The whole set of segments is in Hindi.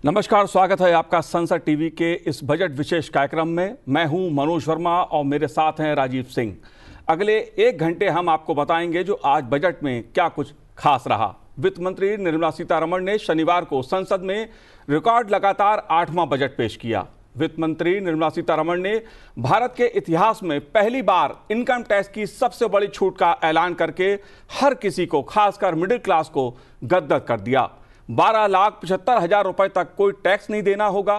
नमस्कार, स्वागत है आपका संसद टीवी के इस बजट विशेष कार्यक्रम में। मैं हूं मनोज वर्मा और मेरे साथ हैं राजीव सिंह। अगले 1 घंटे हम आपको बताएंगे जो आज बजट में क्या कुछ खास रहा। वित्त मंत्री निर्मला सीतारमण ने शनिवार को संसद में रिकॉर्ड लगातार 8वां बजट पेश किया। वित्त मंत्री निर्मला सीतारमण ने भारत के इतिहास में पहली बार इनकम टैक्स की सबसे बड़ी छूट का ऐलान करके हर किसी को, खासकर मिडिल क्लास को गदगद कर दिया। 12,75,000 रुपए तक कोई टैक्स नहीं देना होगा।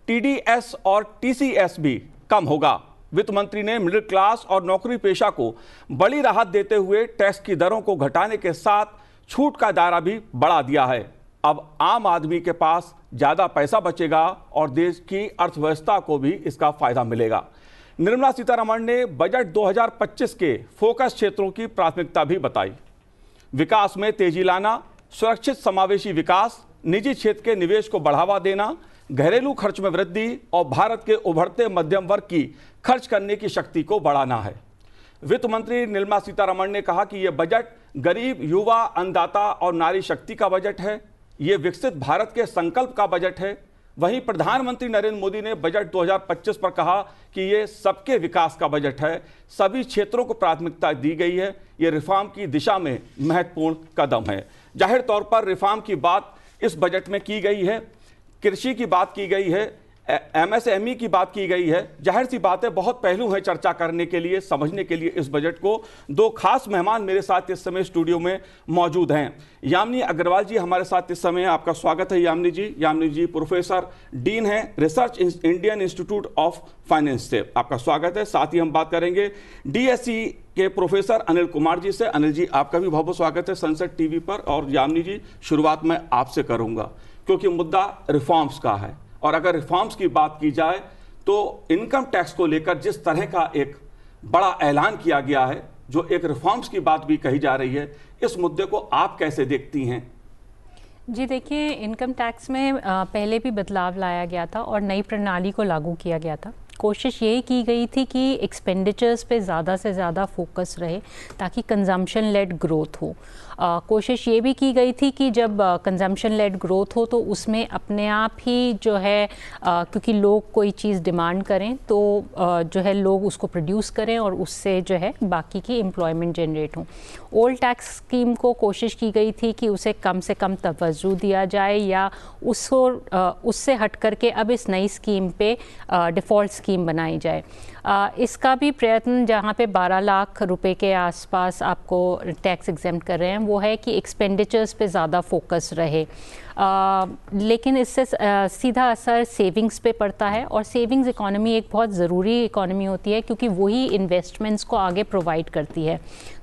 टीडीएस और टीसीएस भी कम होगा। वित्त मंत्री ने मिडिल क्लास और नौकरी पेशा को बड़ी राहत देते हुए टैक्स की दरों को घटाने के साथ छूट का दायरा भी बढ़ा दिया है। अब आम आदमी के पास ज्यादा पैसा बचेगा और देश की अर्थव्यवस्था को भी इसका फायदा मिलेगा। निर्मला सीतारमण ने बजट 2025 के फोकस क्षेत्रों की प्राथमिकता भी बताई। विकास में तेजी लाना, सुरक्षित समावेशी विकास, निजी क्षेत्र के निवेश को बढ़ावा देना, घरेलू खर्च में वृद्धि और भारत के उभरते मध्यम वर्ग की खर्च करने की शक्ति को बढ़ाना है। वित्त मंत्री निर्मला सीतारमण ने कहा कि यह बजट गरीब, युवा, अन्नदाता और नारी शक्ति का बजट है। यह विकसित भारत के संकल्प का बजट है। वहीं प्रधानमंत्री नरेंद्र मोदी ने बजट 2025 पर कहा कि यह सबके विकास का बजट है। सभी क्षेत्रों को प्राथमिकता दी गई है। यह रिफॉर्म की दिशा में महत्वपूर्ण कदम है। जाहिर तौर पर रिफॉर्म की बात इस बजट में की गई है। कृषि की बात की गई है, एमएसएमई की बात की गई है। जाहिर सी बात है, बहुत पहलू है चर्चा करने के लिए, समझने के लिए इस बजट को। 2 खास मेहमान मेरे साथ इस समय स्टूडियो में मौजूद हैं। यामिनी अग्रवाल जी हमारे साथ इस समय, आपका स्वागत है यामिनी जी। यामिनी जी प्रोफेसर डीन हैं research Indian institute of finance से, आपका स्वागत है। साथ ही हम बात करेंगे डीएसई के प्रोफेसर अनिल कुमार जी से। अनिल जी, आपका भी बहुत बहुत स्वागत है संसद टीवी पर। और यामिनी जी, शुरुआत मैं आपसे करूंगा क्योंकि मुद्दा रिफॉर्म्स का है, और अगर रिफॉर्म्स की बात की जाए तो इनकम टैक्स को लेकर जिस तरह का एक बड़ा ऐलान किया गया है, जो एक रिफॉर्म्स की बात भी कही जा रही है, इस मुद्दे को आप कैसे देखती हैं? जी देखिए, इनकम टैक्स में पहले भी बदलाव लाया गया था और नई प्रणाली को लागू किया गया था। कोशिश यही की गई थी कि एक्सपेंडिचर्स पे ज़्यादा से ज़्यादा फोकस रहे ताकि कंजम्पशन लेड ग्रोथ हो। कोशिश ये भी की गई थी कि जब कंजम्पशन लेड ग्रोथ हो तो उसमें अपने आप ही जो है क्योंकि लोग कोई चीज़ डिमांड करें तो जो है लोग उसको प्रोड्यूस करें और उससे जो है बाकी की एम्प्लॉयमेंट जनरेट हो। ओल्ड टैक्स स्कीम को कोशिश की गई थी कि उसे कम से कम तवज्जो दिया जाए या उससे हट करके अब इस नई स्कीम पे डिफ़ॉल्ट स्कीम बनाई जाए। इसका भी प्रयत्न, जहाँ पे 12 लाख रुपए के आसपास आपको टैक्स एग्जेम्प्ट कर रहे हैं, वो है कि एक्सपेंडिचर्स पे ज़्यादा फोकस रहे। लेकिन इससे सीधा असर सेविंग्स पे पड़ता है और सेविंग्स इकोनॉमी एक बहुत ज़रूरी इकोनॉमी होती है क्योंकि वही इन्वेस्टमेंट्स को आगे प्रोवाइड करती है।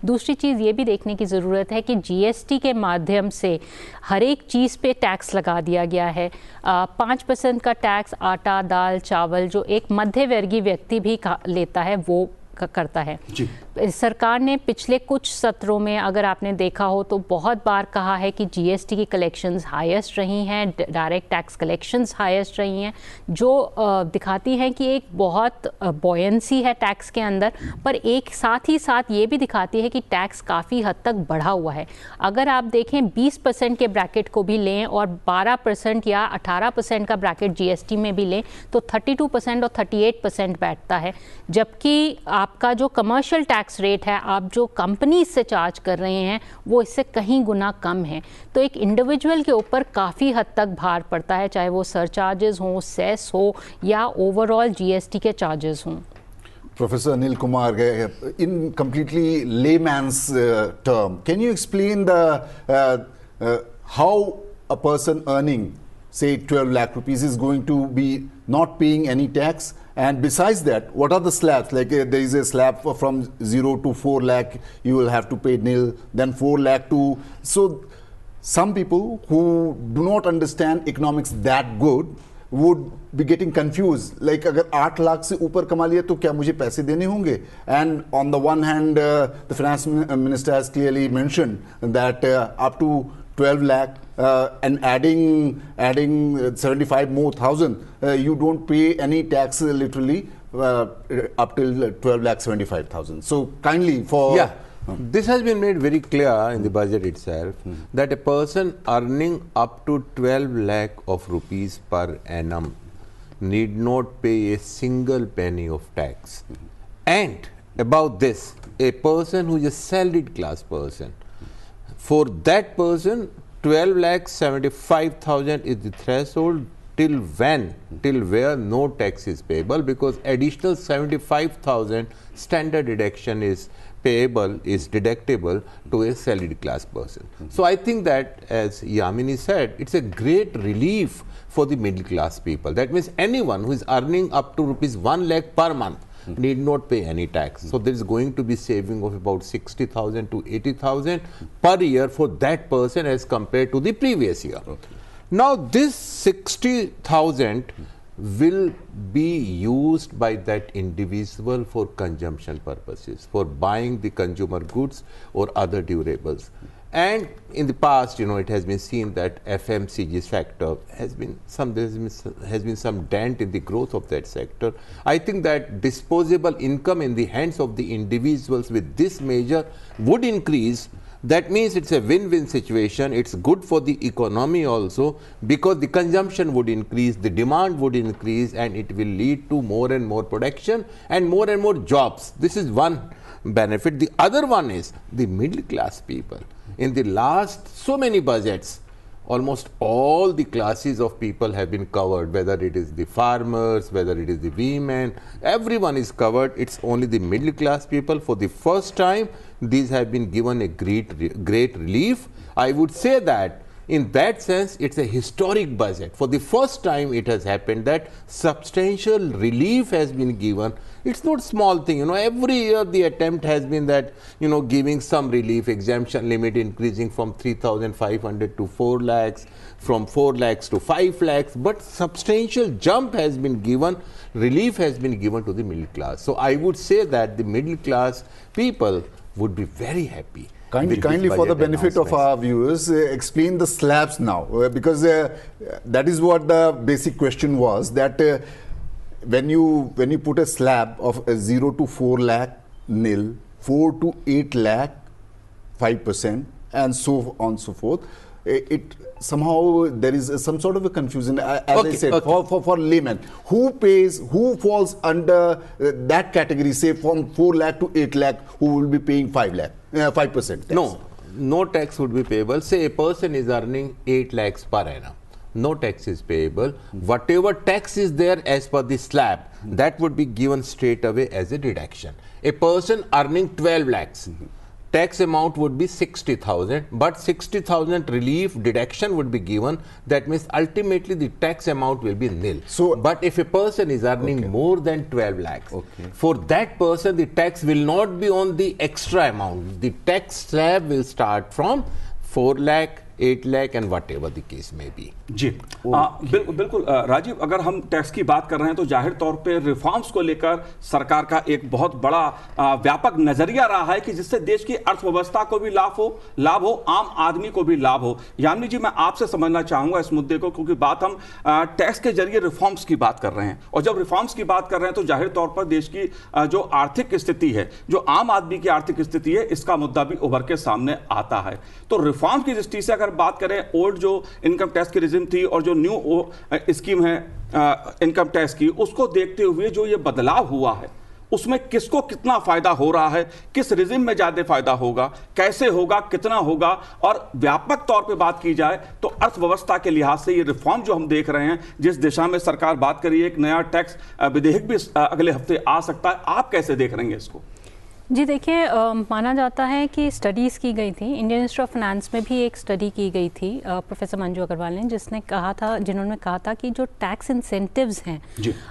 दूसरी चीज़ ये भी देखने की ज़रूरत है कि जीएसटी के माध्यम से हर एक चीज़ पे टैक्स लगा दिया गया है। 5% का टैक्स आटा, दाल, चावल जो एक मध्य वर्गीय व्यक्ति भी लेता है वो करता है। सरकार ने पिछले कुछ सत्रों में अगर आपने देखा हो तो बहुत बार कहा है कि जीएसटी की कलेक्शंस हाईएस्ट रही हैं, डायरेक्ट टैक्स कलेक्शंस हाईएस्ट रही हैं, जो दिखाती हैं कि एक बहुत बॉयंसी है टैक्स के अंदर, पर एक साथ ही साथ ये भी दिखाती है कि टैक्स काफ़ी हद तक बढ़ा हुआ है। अगर आप देखें 20% के ब्रैकेट को भी लें और 12% या 18% का ब्रैकेट जीएसटी में भी लें तो 32% और 38% बैठता है, जबकि आपका जो कमर्शियल टैक्स रेट है, आप जो कंपनी से चार्ज कर रहे हैं, वो इससे कहीं गुना कम है। तो एक इंडिविजुअल के ऊपर काफ़ी हद तक भार पड़ता है, चाहे वो सरचार्जेस हो, सेस हो या ओवरऑल जीएसटी के चार्जेस हों। Professor Anil Kumar, in completely layman's term, can you explain how a person earning, say 12 lakh rupees, is going to be not paying any tax? And besides that, what are the slabs? Like there is a slab from 0 to 4 lakh, you will have to pay nil, then 4 lakh to... So some people who do not understand economics that good would be getting confused. Like अगर 8 लाख से ऊपर कमा लिया तो क्या मुझे पैसे देने होंगे? And on the one hand, the finance minister has clearly mentioned that up to 12 lakh and adding 75 more thousand, you don't pay any tax literally up till 12 lakh 75,000. So kindly for This has been made very clear in the budget itself that a person earning up to 12 lakh of rupees per annum need not pay a single penny of tax. And about this, a person who is a salaried class person, for that person 12 lakh 75,000 is the threshold till where no tax is payable, because additional 75,000 standard deduction is payable, is deductible to a salaried class person. So I think that, as Yamini said, it's a great relief for the middle class people. That means anyone who is earning up to rupees 1 lakh per month need not pay any tax. So there is going to be saving of about 60,000 to 80,000 per year for that person as compared to the previous year. Okay. Now this 60,000 will be used by that individual for consumption purposes, for buying the consumer goods or other durables. And in the past, it has been seen that FMCG sector has been some dent in the growth of that sector. I think that disposable income in the hands of the individuals with this measure would increase. That means it's a win-win situation. It's good for the economy also, because the consumption would increase, the demand would increase, and it will lead to more and more production and more jobs. This is one benefit. The other one is the middle class people. In the last so many budgets, almost all the classes of people have been covered, whether it is the farmers, whether it is the women, everyone is covered. It's only the middle class people. For the first time, these have been given a great relief. I would say that in that sense, it's a historic budget. For the first time, it has happened that substantial relief has been given. It's not small thing. Every year the attempt has been that, giving some relief, exemption limit increasing from 3,500 to 4 lakhs, from 4 lakhs to 5 lakhs. But substantial jump has been given, relief has been given to the middle class. So I would say that the middle class people would be very happy. Kindly for the benefit of our viewers, explain the slabs now, because that is what the basic question was, that when you put a slab of 0 to 4 lakh nil, 4 to 8 lakh 5%, and so on so forth, it somehow there is some sort of a confusion, as I said, for laymen. Who falls under that category, say from 4 lakh to 8 lakh, who will be paying 5% tax? No tax would be payable. Say a person is earning 8 lakhs per annum. No tax is payable. Whatever tax is there as per the slab, that would be given straight away as a deduction. A person earning 12 lakhs, tax amount would be 60,000, but 60,000 relief deduction would be given. That means ultimately the tax amount will be nil. But if a person is earning more than 12 lakhs, for that person the tax will not be on the extra amount. The tax slab will start from 4 lakh, 8 lakh and whatever the case may be. जी बिल्कुल राजीव, अगर हम टैक्स की बात कर रहे हैं तो जाहिर तौर पे रिफॉर्म्स को लेकर सरकार का एक बहुत बड़ा व्यापक नजरिया रहा है कि जिससे देश की अर्थव्यवस्था को भी लाभ हो, आम आदमी को भी लाभ हो। यामिनी जी, मैं आपसे समझना चाहूंगा इस मुद्दे को, क्योंकि बात हम टैक्स के जरिए रिफॉर्म्स की बात कर रहे हैं, और जब रिफॉर्म्स की बात कर रहे हैं तो जाहिर तौर पर देश की जो आर्थिक स्थिति है, जो आम आदमी की आर्थिक स्थिति है, इसका मुद्दा भी उभर के सामने आता है। तो रिफॉर्म्स की दृष्टि से अगर बात करें, ओल्ड जो इनकम टैक्स की रिजिम थी और जो न्यू स्कीम है इनकम टैक्स की, उसको देखते हुए जो ये बदलाव हुआ है, उसमें किसको कितना फायदा हो रहा है, किस रिजिम में ज्यादा फायदा होगा, कैसे होगा, कितना होगा, और व्यापक तौर पे बात की जाए तो अर्थव्यवस्था के लिहाज से ये रिफॉर्म जो हम देख रहे हैं, जिस दिशा में सरकार बात करी है, एक नया टैक्स विधेयक भी अगले हफ्ते आ सकता है, आप कैसे देख रहे हैं इसको? जी देखिए, माना जाता है कि स्टडीज़ की गई थी, इंडियन इंस्टीट्यूट ऑफ फाइनेंस में भी एक स्टडी की गई थी प्रोफेसर मंजू अग्रवाल ने, जिन्होंने कहा था कि जो टैक्स इंसेंटिव्स हैं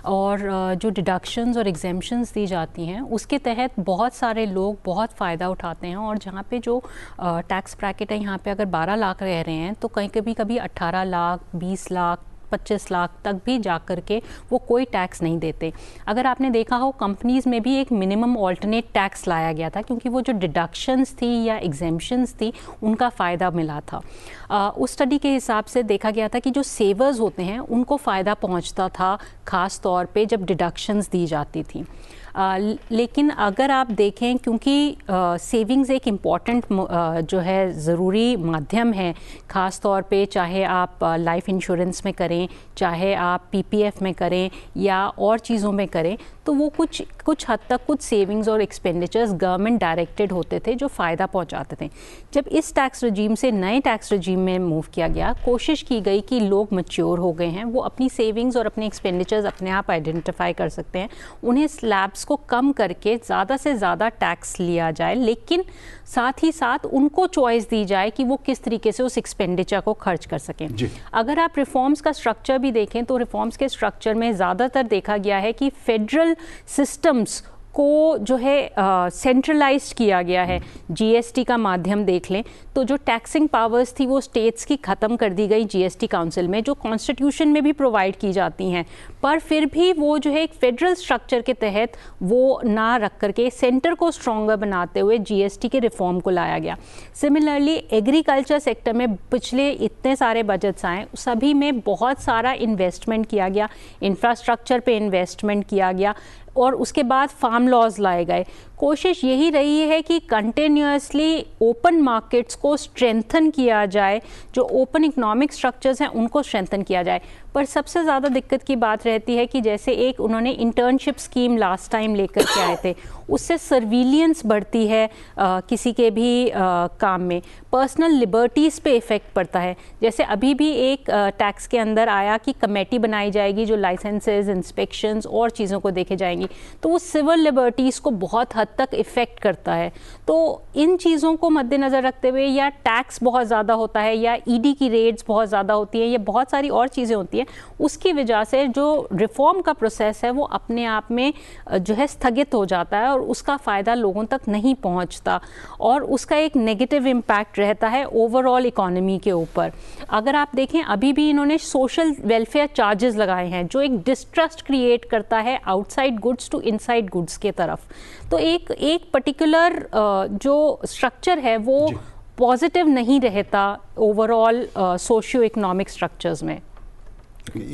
और जो डिडक्शंस और एग्जेम्पशंस दी जाती हैं, उसके तहत बहुत सारे लोग बहुत फ़ायदा उठाते हैं। और जहाँ पे जो टैक्स ब्रैकेट है, यहाँ पे अगर 12 लाख रह रहे हैं तो कभी 18 लाख, 20 लाख, 25 लाख तक भी जा कर के वो कोई टैक्स नहीं देते। अगर आपने देखा हो, कंपनीज़ में भी एक मिनिमम ऑल्टरनेट टैक्स लाया गया था, क्योंकि वो जो डिडक्शंस थी या एग्जेम्पशंस थी, उनका फ़ायदा मिला था। उस स्टडी के हिसाब से देखा गया था कि जो सेवर्स होते हैं उनको फ़ायदा पहुंचता था, ख़ास तौर पे जब डिडक्शंस दी जाती थी। लेकिन अगर आप देखें, क्योंकि सेविंग्स एक इम्पॉर्टेंट जो है ज़रूरी माध्यम है, ख़ास तौर पे चाहे आप लाइफ इंश्योरेंस में करें, चाहे आप पीपीएफ में करें या और चीज़ों में करें, तो वो कुछ हद तक कुछ सेविंग्स और एक्सपेंडिचर्स गवर्नमेंट डायरेक्टेड होते थे जो फ़ायदा पहुंचाते थे। जब इस टैक्स रजीम से नए टैक्स रजीम में मूव किया गया, कोशिश की गई कि लोग मैच्योर हो गए हैं, वो अपनी सेविंग्स और अपने एक्सपेंडिचर्स अपने आप आइडेंटिफाई कर सकते हैं, उन्हें स्लैब्स को कम करके ज़्यादा से ज़्यादा टैक्स लिया जाए, लेकिन साथ ही साथ उनको चॉइस दी जाए कि वो किस तरीके से उस एक्सपेंडिचर को खर्च कर सकें। अगर आप रिफॉर्म्स का स्ट्रक्चर भी देखें तो रिफॉर्म्स के स्ट्रक्चर में ज़्यादातर देखा गया है कि फेडरल सिस्टम्स को जो है सेंट्रलाइज्ड किया गया है। जीएसटी का माध्यम देख लें तो जो टैक्सिंग पावर्स थी वो स्टेट्स की ख़त्म कर दी गई जीएसटी काउंसिल में, जो कॉन्स्टिट्यूशन में भी प्रोवाइड की जाती हैं, पर फिर भी वो जो है एक फेडरल स्ट्रक्चर के तहत वो ना रख करके सेंटर को स्ट्रॉन्गर बनाते हुए जीएसटी के रिफॉर्म को लाया गया। सिमिलरली एग्रीकल्चर सेक्टर में पिछले इतने सारे बजट्स आए, सभी में बहुत सारा इन्वेस्टमेंट किया गया, इंफ्रास्ट्रक्चर पे इन्वेस्टमेंट किया गया और उसके बाद फार्म लॉज लाए गए। कोशिश यही रही है कि कंटिन्यूअसली ओपन मार्केट्स को स्ट्रेंथन किया जाए, जो ओपन इकोनॉमिक स्ट्रक्चर्स हैं उनको स्ट्रेंथन किया जाए। पर सबसे ज़्यादा दिक्कत की बात रहती है कि जैसे एक उन्होंने इंटर्नशिप स्कीम लास्ट टाइम लेकर के आए थे, उससे सर्विलियंस बढ़ती है किसी के भी काम में, पर्सनल लिबर्टीज़ पे इफ़ेक्ट पड़ता है। जैसे अभी भी एक टैक्स के अंदर आया कि कमेटी बनाई जाएगी जो लाइसेंसेज, इंस्पेक्शंस और चीज़ों को देखे जाएंगी, तो वो सिविल लिबर्टीज़ को बहुत हद तक इफ़ेक्ट करता है। तो इन चीज़ों को मद्देनज़र रखते हुए, या टैक्स बहुत ज़्यादा होता है या ईडी की रेट्स बहुत ज़्यादा होती हैं, या बहुत सारी और चीज़ें होती हैं, उसकी वजह से जो रिफॉर्म का प्रोसेस है वो अपने आप में जो है स्थगित हो जाता है और उसका फ़ायदा लोगों तक नहीं पहुंचता और उसका एक नेगेटिव इम्पैक्ट रहता है ओवरऑल इकोनॉमी के ऊपर। अगर आप देखें, अभी भी इन्होंने सोशल वेलफेयर चार्जेस लगाए हैं जो एक डिस्ट्रस्ट क्रिएट करता है outside goods to inside goods के तरफ। तो एक पर्टिकुलर जो स्ट्रक्चर है वो पॉजिटिव नहीं रहता ओवरऑल सोशियो इकोनॉमिक स्ट्रक्चर्स में।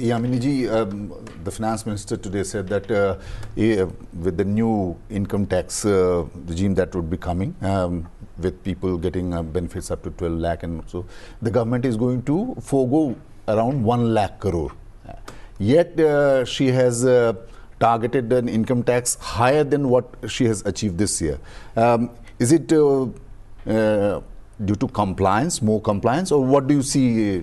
Yamini ji, the finance minister today said that with the new income tax regime that would be coming, with people getting benefits up to 12 lakh, and so the government is going to forego around 1 lakh crore. Yet she has targeted an income tax higher than what she has achieved this year. Is it due to compliance, more compliance, or what do you see?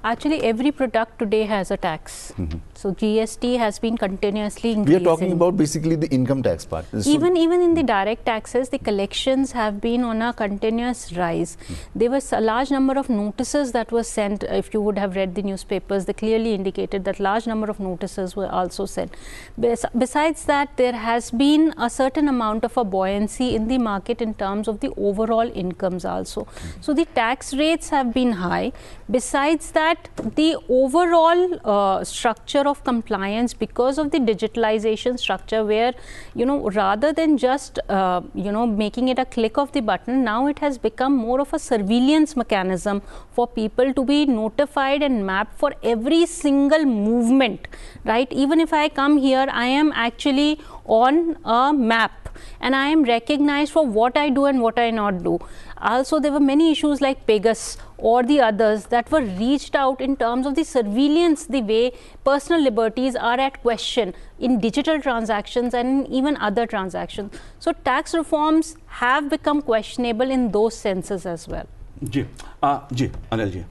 Actually, every product today has a tax. So GST has been continuously increasing. We are talking about basically the income tax part. Even in the direct taxes, the collections have been on a continuous rise. There was a large number of notices that were sent. If you would have read the newspapers, they clearly indicated that large number of notices were also sent. Besides that, there has been a certain amount of a buoyancy in the market in terms of the overall incomes also. So the tax rates have been high. Besides that, the overall structure of compliance, because of the digitalization structure, where rather than just making it a click of the button, now it has become more of a surveillance mechanism for people to be notified and mapped for every single movement, right? Even if I come here, I am actually on a map and I am recognized for what I do and what I not do. Also, there were many issues like Pegasus or the others that were reached out in terms of the surveillance, the way personal liberties are at question in digital transactions and even other transactions. So tax reforms have become questionable in those senses as well. जी Anil ji,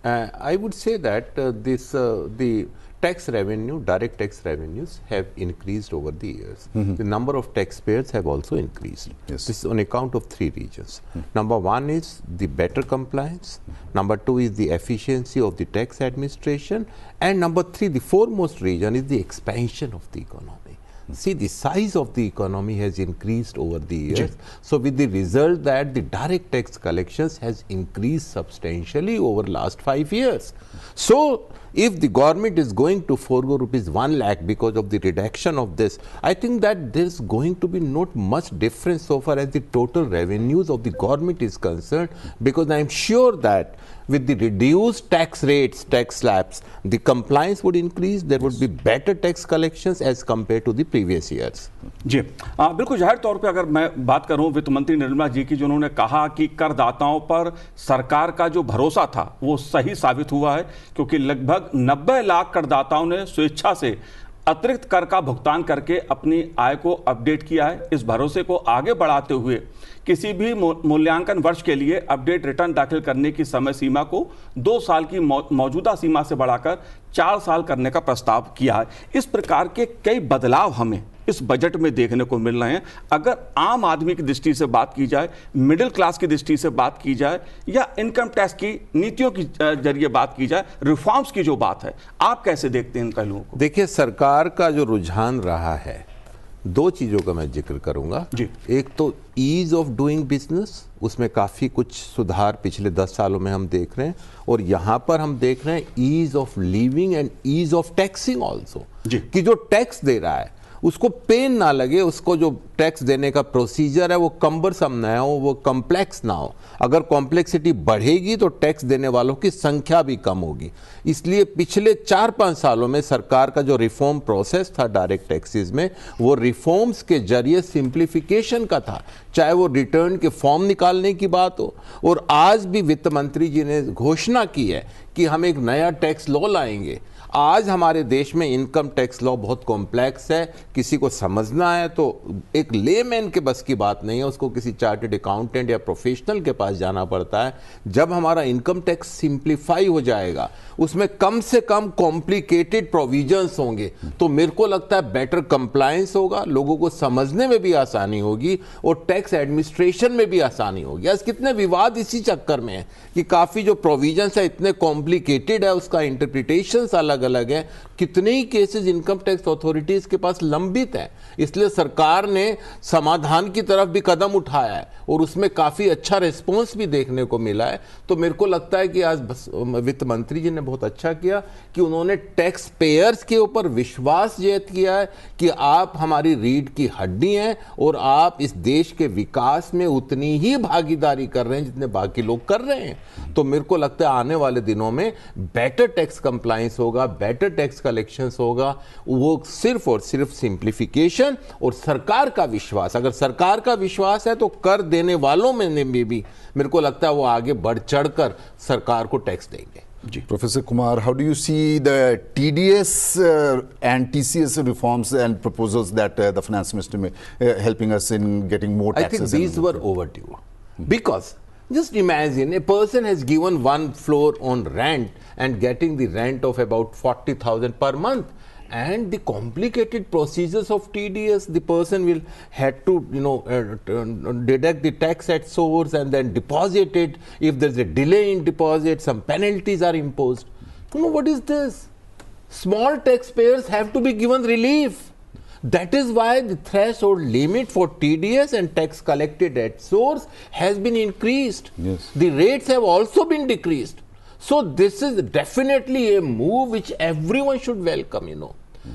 I would say that the tax revenue, direct tax revenues have increased over the years. The number of taxpayers have also increased. Yes. This is on account of three reasons. Number one is the better compliance. Number two is the efficiency of the tax administration. And number three, the foremost reason is the expansion of the economy. See, the size of the economy has increased over the years. So with the result that the direct tax collections has increased substantially over last 5 years. So if the government is going to forego rupees 1 lakh because of the reduction of this, I think that there is going to be not much difference so far as the total revenues of the government is concerned, because I am sure that with the reduced tax rates, tax slabs, the compliance would increase, there would be better tax collections as compared to the previous years. जी बिल्कुल, जाहिर तौर पे अगर मैं बात करूं वित्त मंत्री निर्मला जी की, जिन्होंने कहा कि करदाताओं पर सरकार का जो भरोसा था वो सही साबित हुआ है, क्योंकि लगभग 90 लाख करदाताओं ने स्वेच्छा से अतिरिक्त कर का भुगतान करके अपनी आय को अपडेट किया है। इस भरोसे को आगे बढ़ाते हुए किसी भी मूल्यांकन वर्ष के लिए अपडेट रिटर्न दाखिल करने की समय सीमा को 2 साल की मौजूदा सीमा से बढ़ाकर 4 साल करने का प्रस्ताव किया है। इस प्रकार के कई बदलाव हमें इस बजट में देखने को मिल रहे हैं। अगर आम आदमी की दृष्टि से बात की जाए, मिडिल क्लास की दृष्टि से बात की जाए, या इनकम टैक्स की नीतियों की जरिए बात की जाए, रिफॉर्म्स की जो बात है, आप कैसे देखते हैं इन पहलुओं को? देखिए, सरकार का जो रुझान रहा है, 2 चीज़ों का मैं जिक्र करूंगा जी। एक तो ईज ऑफ डूइंग बिजनेस, उसमें काफ़ी कुछ सुधार पिछले 10 सालों में हम देख रहे हैं, और यहाँ पर हम देख रहे हैं ease of living and ease of taxing also, कि जो टैक्स दे रहा है उसको पेन ना लगे, उसको जो टैक्स देने का प्रोसीजर है वो कम्बरसम ना हो, वो कॉम्प्लेक्स ना हो। अगर कॉम्प्लेक्सिटी बढ़ेगी तो टैक्स देने वालों की संख्या भी कम होगी। इसलिए पिछले 4-5 सालों में सरकार का जो रिफॉर्म प्रोसेस था डायरेक्ट टैक्सेस में, वो रिफॉर्म्स के जरिए सिंप्लीफिकेशन का था, चाहे वो रिटर्न के फॉर्म निकालने की बात हो, और आज भी वित्त मंत्री जी ने घोषणा की है कि हम एक नया टैक्स लॉ लाएंगे। आज हमारे देश में इनकम टैक्स लॉ बहुत कॉम्प्लेक्स है, किसी को समझना है तो एक लेमैन के बस की बात नहीं है, उसको किसी चार्टर्ड अकाउंटेंट या प्रोफेशनल के पास जाना पड़ता है। जब हमारा इनकम टैक्स सिंप्लीफाई हो जाएगा, उसमें कम से कम कॉम्प्लिकेटेड प्रोविजंस होंगे, तो मेरे को लगता है बेटर कंप्लायंस होगा, लोगों को समझने में भी आसानी होगी और टैक्स एडमिनिस्ट्रेशन में भी आसानी होगी। आज कितने विवाद इसी चक्कर में है कि काफ़ी जो प्रोविजंस है इतने कॉम्प्लिकेटेड है, उसका इंटरप्रिटेशन अलग अलग है, कितने ही केसेस इनकम टैक्स अथॉरिटीज के पास लंबित है। इसलिए सरकार ने समाधान की तरफ भी कदम उठाया है और उसमें काफी अच्छा रिस्पॉन्स भी देखने को मिला है। तो मेरे को लगता है कि आज वित्त मंत्री जी ने बहुत अच्छा किया कि उन्होंने टैक्स पेयर्स के ऊपर विश्वास व्यक्त किया है कि आप हमारी रीढ़ की हड्डी हैं और आप इस देश के विकास में उतनी ही भागीदारी कर रहे हैं जितने बाकी लोग कर रहे हैं। तो मेरे को लगता है आने वाले दिनों में बेटर टैक्स कंप्लायंस होगा, बेटर टैक्स कलेक्शंस होगा, वो सिर्फ और सिर्फ सिंप्लीफिकेशन और सरकार का विश्वास। अगर सरकार का विश्वास है तो कर देने वालों में भी मेरे को लगता है वो आगे बढ़ चढ़कर सरकार को टैक्स देंगे। Professor Kumar, how do you see the TDS and TCS reforms and proposals that the finance minister helping us in getting more taxes? I think these were overdue. Because just imagine a person has given one floor on rent and getting the rent of about 40,000 per month. And the complicated procedures of TDS, the person will have to, deduct the tax at source and then deposit it. If there's a delay in deposit, some penalties are imposed. What is this? Small taxpayers have to be given relief. That is why the threshold limit for TDS and tax collected at source has been increased. Yes. The rates have also been decreased. So this is definitely a move which everyone should welcome,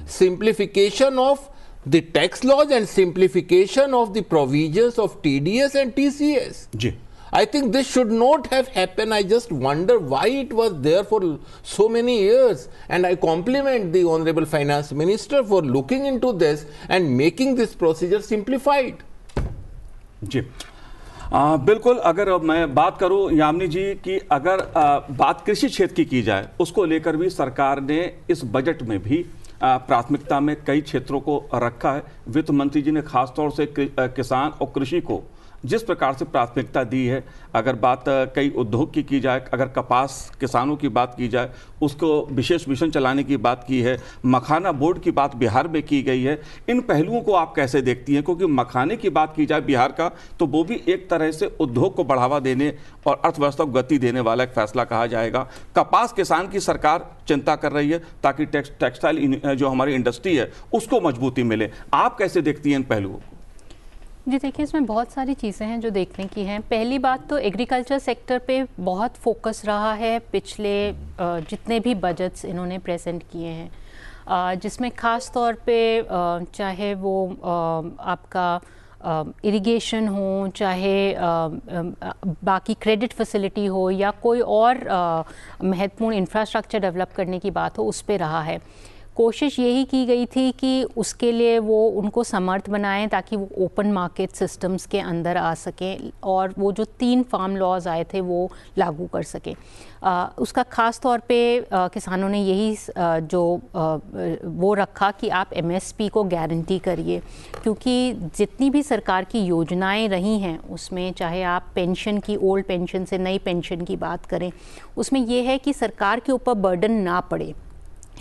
Simplification of the tax laws and simplification of the provisions of TDS and TCS. Ji. I think this should not have happened. I just wonder why it was there for so many years. And I compliment the Honorable Finance Minister for looking into this and making this procedure simplified. जी. बिल्कुल, अगर मैं बात करूं यामिनी जी कि अगर बात कृषि क्षेत्र की जाए, उसको लेकर भी सरकार ने इस बजट में भी प्राथमिकता में कई क्षेत्रों को रखा है। वित्त मंत्री जी ने खासतौर से किसान और कृषि को जिस प्रकार से प्राथमिकता दी है, अगर बात कई उद्योग की जाए, अगर कपास किसानों की बात की जाए, उसको विशेष मिशन चलाने की बात की है, मखाना बोर्ड की बात बिहार में की गई है। इन पहलुओं को आप कैसे देखती हैं? क्योंकि मखाने की बात की जाए बिहार का, तो वो भी एक तरह से उद्योग को बढ़ावा देने और अर्थव्यवस्था को गति देने वाला एक फैसला कहा जाएगा। कपास किसान की सरकार चिंता कर रही है ताकि टेक्सटाइल जो हमारी इंडस्ट्री है उसको मजबूती मिले। आप कैसे देखती हैं इन पहलुओं को? जी देखिए, इसमें बहुत सारी चीज़ें हैं जो देखने की हैं। पहली बात तो एग्रीकल्चर सेक्टर पे बहुत फोकस रहा है पिछले जितने भी बजट्स इन्होंने प्रेजेंट किए हैं, जिसमें ख़ास तौर पे चाहे वो आपका इरिगेशन हो, चाहे बाकी क्रेडिट फैसिलिटी हो, या कोई और महत्वपूर्ण इंफ्रास्ट्रक्चर डेवलप करने की बात हो, उस पे रहा है। कोशिश यही की गई थी कि उसके लिए वो उनको समर्थ बनाएं ताकि वो ओपन मार्केट सिस्टम्स के अंदर आ सकें और वो जो 3 फार्म लॉज आए थे वो लागू कर सकें। उसका ख़ास तौर पे किसानों ने यही वो रखा कि आप एमएसपी को गारंटी करिए, क्योंकि जितनी भी सरकार की योजनाएं रही हैं उसमें, चाहे आप पेंशन की, ओल्ड पेंशन से नई पेंशन की बात करें, उसमें यह है कि सरकार के ऊपर बर्डन ना पड़े।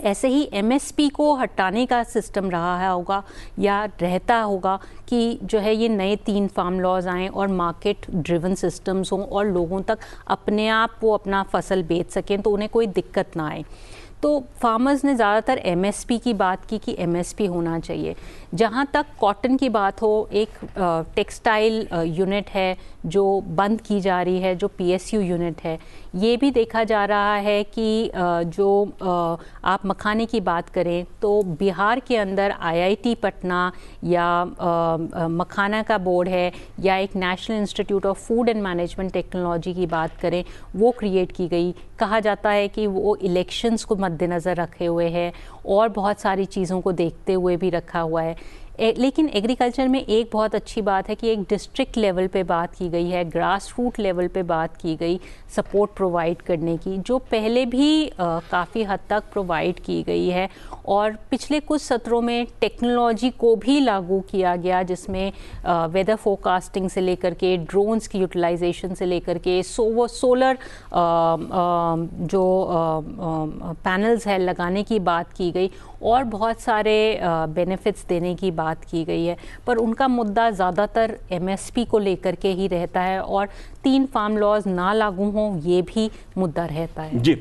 ऐसे ही एमएसपी को हटाने का सिस्टम रहा होगा या रहता होगा कि जो है ये नए 3 फार्म लॉज आएँ और मार्केट ड्रिवन सिस्टम्स हों और लोगों तक अपने आप वो अपना फसल बेच सकें, तो उन्हें कोई दिक्कत ना आए। तो फार्मर्स ने ज़्यादातर एमएसपी की बात की कि एमएसपी होना चाहिए। जहाँ तक कॉटन की बात हो, एक टेक्सटाइल यूनिट है जो बंद की जा रही है, जो पीएसयू यूनिट है। ये भी देखा जा रहा है कि जो आप मखाने की बात करें तो बिहार के अंदर आईआईटी पटना या मखाना का बोर्ड है, या एक national institute of food and management technology की बात करें, वो क्रिएट की गई। कहा जाता है कि वो इलेक्शंस को मद्देनज़र रखे हुए है और बहुत सारी चीज़ों को देखते हुए भी रखा हुआ है। लेकिन एग्रीकल्चर में एक बहुत अच्छी बात है कि एक डिस्ट्रिक्ट लेवल पे बात की गई है, ग्रास रूट लेवल पे बात की गई सपोर्ट प्रोवाइड करने की, जो पहले भी काफ़ी हद तक प्रोवाइड की गई है। और पिछले कुछ सत्रों में टेक्नोलॉजी को भी लागू किया गया, जिसमें वेदर फोरकास्टिंग से लेकर के ड्रोन्स की यूटिलाइजेशन से लेकर के सोलर जो पैनल्स है लगाने की बात की गई और बहुत सारे बेनिफिट्स देने की बात की गई है। पर उनका मुद्दा ज़्यादातर एमएसपी को लेकर के ही रहता है और 3 फार्म लॉज ना लागू हों, ये भी मुद्दा रहता है। जी,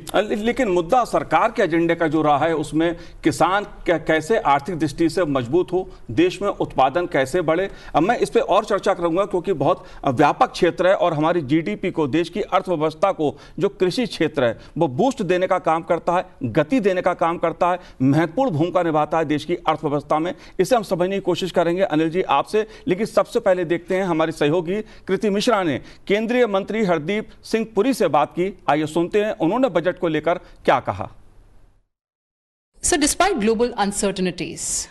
लेकिन मुद्दा सरकार के एजेंडे का जो रहा है उसमें किसान कैसे आर्थिक दृष्टि से मजबूत हो, देश में उत्पादन कैसे बढ़े। अब मैं इस पे और चर्चा करूंगा क्योंकि बहुत व्यापक क्षेत्र है और हमारी जीडीपी को, देश की अर्थव्यवस्था को जो कृषि क्षेत्र है वो बूस्ट देने का काम करता है, गति देने का काम करता है, महत्वपूर्ण भूमिका निभाता है देश की अर्थव्यवस्था में। इसे हम समझने की कोशिश करेंगे अनिल जी आपसे, लेकिन सबसे पहले देखते हैं हमारी सहयोगी कृति मिश्रा ने केंद्रीय मंत्री हरदीप सिंह पुरी से बात की। आइए सुनते हैं उन्होंने बजट को लेकर क्या कहा। So despite global uncertainties,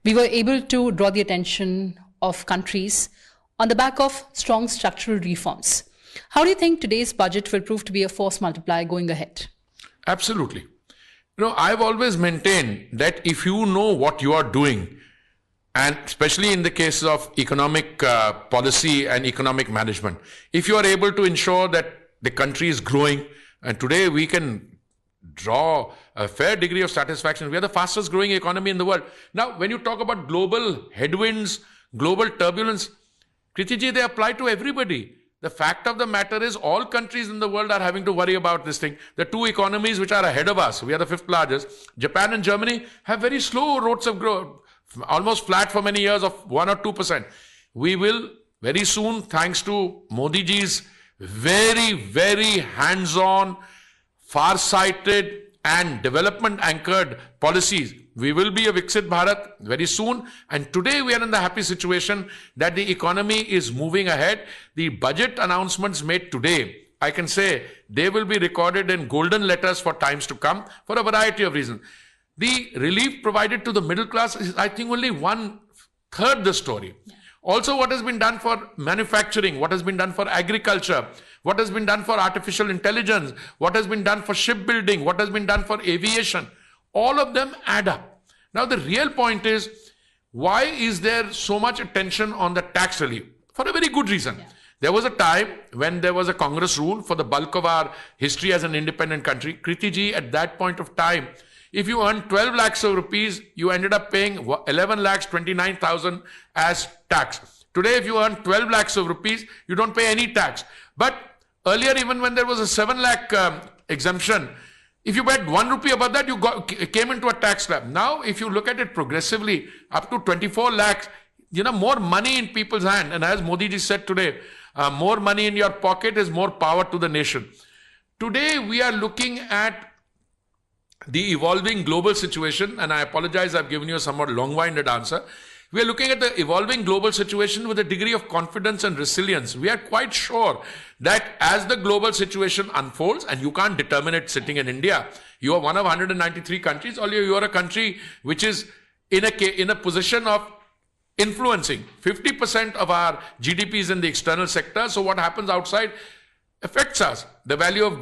we were able to draw the attention of countries on the back of strong structural reforms. How do you think today's budget will prove to be a force multiplier going ahead? Absolutely. You know, I've always maintained that if you know what you are doing, and especially in the cases of economic policy and economic management, if you are able to ensure that the country is growing, and today we can draw a fair degree of satisfaction. We are the fastest growing economy in the world. Now, when you talk about global headwinds, global turbulence, Kriti ji, they apply to everybody. The fact of the matter is all countries in the world are having to worry about this thing. The 2 economies which are ahead of us, we are the 5th largest. Japan and Germany have very slow rates of growth, almost flat for many years of 1 or 2%. We will very soon, thanks to Modi ji's very, very hands-on, far-sighted and development-anchored policies, we will be a Viksit Bharat very soon. And today we are in the happy situation that the economy is moving ahead. The budget announcements made today, I can say they will be recorded in golden letters for times to come for a variety of reasons. The relief provided to the middle class is, I think, only 1/3 the story. Also, what has been done for manufacturing, what has been done for agriculture, what has been done for artificial intelligence, what has been done for shipbuilding, what has been done for aviation, all of them add up. Now, the real point is, why is there so much attention on the tax relief? For a very good reason. Yeah. There was a time when there was a Congress rule for the bulk of our history as an independent country. Kriti ji, at that point of time, if you earned 12 lakhs of rupees, you ended up paying 11 lakhs 29,000 as tax. Today, if you earn 12 lakhs of rupees, you don't pay any tax. But earlier, even when there was a 7 lakh exemption, if you bet 1 rupee above that, you came into a tax slab. Now, if you look at it progressively, up to 24 lakhs, you know, more money in people's hand. And as Modi ji said today, more money in your pocket is more power to the nation. Today, we are looking at the evolving global situation, and I apologize, I've given you a somewhat long-winded answer. We are looking at the evolving global situation with a degree of confidence and resilience. We are quite sure that as the global situation unfolds, and you can't determine it sitting in India, you are one of 193 countries, or you are a country which is in a position of influencing 50% of our GDP is in the external sector. So what happens outside affects us. The value of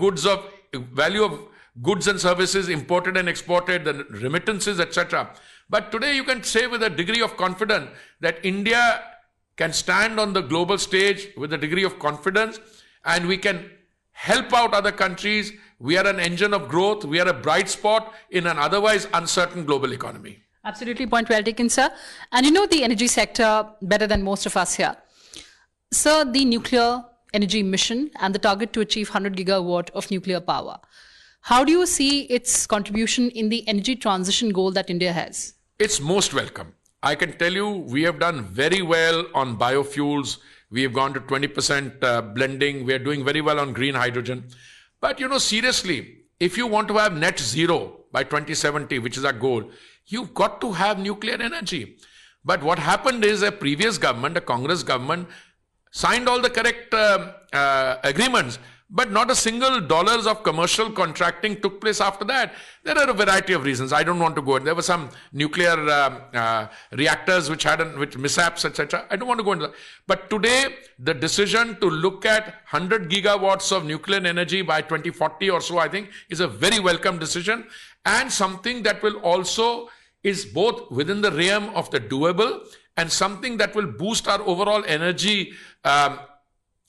goods and services imported and exported, the remittances, etc. But today you can say with a degree of confidence that India can stand on the global stage with a degree of confidence, and we can help out other countries. We are an engine of growth. We are a bright spot in an otherwise uncertain global economy. Absolutely, point well taken, sir. And you know the energy sector better than most of us here. Sir, the nuclear energy mission and the target to achieve 100 gigawatt of nuclear power. How do you see its contribution in the energy transition goal that India has? It's most welcome. I can tell you we have done very well on biofuels. We have gone to 20% blending. We are doing very well on green hydrogen. But you know, seriously, if you want to have net zero by 2070, which is our goal, you've got to have nuclear energy. But what happened is a previous government, a Congress government, signed all the correct agreements, but not a single dollars of commercial contracting took place after that. There are a variety of reasons. I don't want to go into. There were some nuclear reactors which had mishaps, etc. I don't want to go into that. But today, the decision to look at 100 gigawatts of nuclear energy by 2040 or so, I think, is a very welcome decision, and something that will also is both within the realm of the doable and something that will boost our overall energy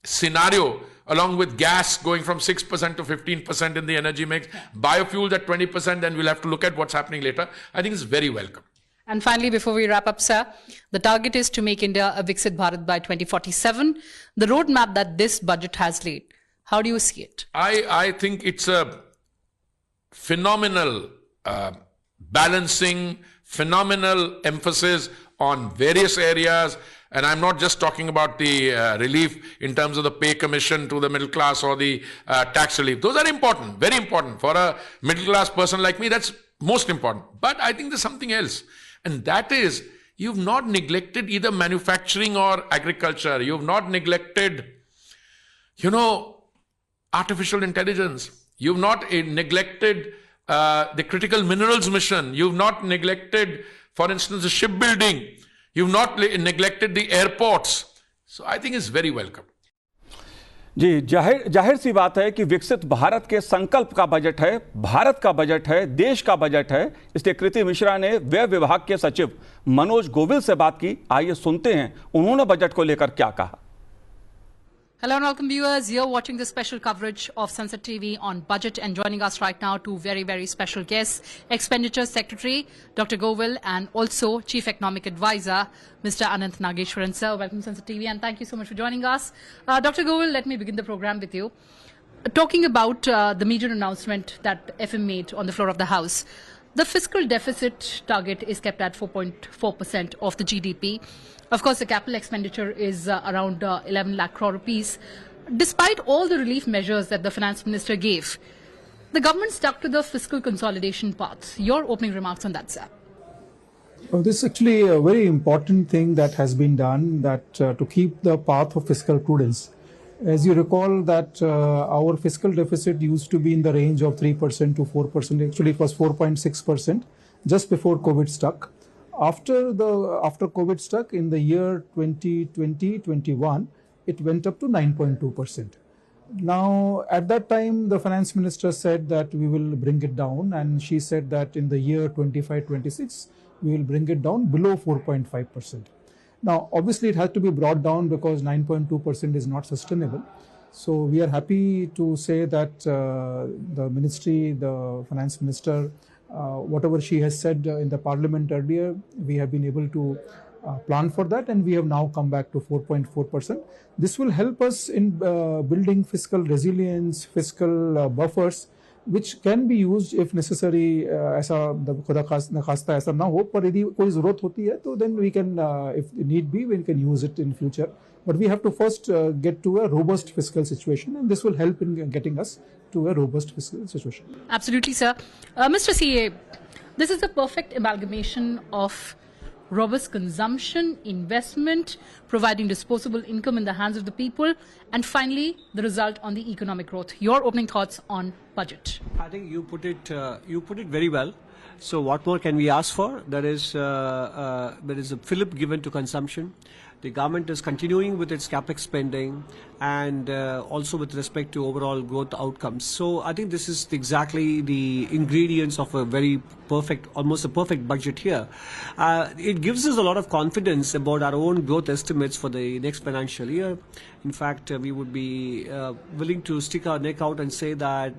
scenario, along with gas going from 6% to 15% in the energy mix, biofuels at 20%, then we'll have to look at what's happening later. I think it's very welcome. And finally, before we wrap up, sir, the target is to make India a Viksit Bharat by 2047. The roadmap that this budget has laid, how do you see it? I think it's a phenomenal balancing, phenomenal emphasis on various areas. And I'm not just talking about the relief in terms of the pay commission to the middle class or the tax relief. Those are important, very important. For a middle class person like me, that's most important. But I think there's something else. And that is, you've not neglected either manufacturing or agriculture. You've not neglected, artificial intelligence. You've not neglected the critical minerals mission. You've not neglected, for instance, the shipbuilding. You've not neglected the airports. So I think it's very welcome. जी, जाहिर सी बात है कि विकसित भारत के संकल्प का बजट है, भारत का बजट है, देश का बजट है। इसलिए कृति मिश्रा ने व्यय विभाग के सचिव मनोज गोविल से बात की। आइए सुनते हैं उन्होंने बजट को लेकर क्या कहा। Hello and welcome viewers. You're watching the special coverage of Sunset TV on budget, and joining us right now two very, very special guests, Expenditure Secretary Dr. Govil and also Chief Economic Advisor Mr. Ananth Nageshwaran. Sir, welcome to Sunset TV and thank you so much for joining us. Dr. Govil, let me begin the program with you. Talking about the major announcement that FM made on the floor of the House, the fiscal deficit target is kept at 4.4% of the GDP. Of course, the capital expenditure is around 11 lakh crore rupees. Despite all the relief measures that the finance minister gave, the government stuck to the fiscal consolidation path. Your opening remarks on that, sir. Well, this is actually a very important thing that has been done, that to keep the path of fiscal prudence. As you recall that our fiscal deficit used to be in the range of 3% to 4%. Actually, it was 4.6% just before COVID struck. After COVID struck in the year 2020-21, it went up to 9.2%. Now, at that time, the finance minister said that we will bring it down, and she said that in the year 25-26, we will bring it down below 4.5%. Now, obviously, it has to be brought down because 9.2% is not sustainable. So, we are happy to say that the ministry, the finance minister, whatever she has said in the parliament earlier, we have been able to plan for that, and we have now come back to 4.4%. This will help us in building fiscal resilience, fiscal buffers, which can be used if necessary. ऐसा खुदा खास्ता ऐसा ना हो, पर यदि कोई ज़रूरत होती है तो then we can, if need be, we can use it in future. But we have to first get to a robust fiscal situation, and this will help in getting us to a robust fiscal situation. Absolutely, sir. Mr. CA, this is the perfect amalgamation of robust consumption, investment, providing disposable income in the hands of the people, and finally, the result on the economic growth. Your opening thoughts on budget? I think you put it very well. So what more can we ask for? There is a fillip given to consumption. The government is continuing with its capex spending and also with respect to overall growth outcomes. So I think this is exactly the ingredients of a very perfect, almost a perfect budget here. It gives us a lot of confidence about our own growth estimates for the next financial year. In fact, we would be willing to stick our neck out and say that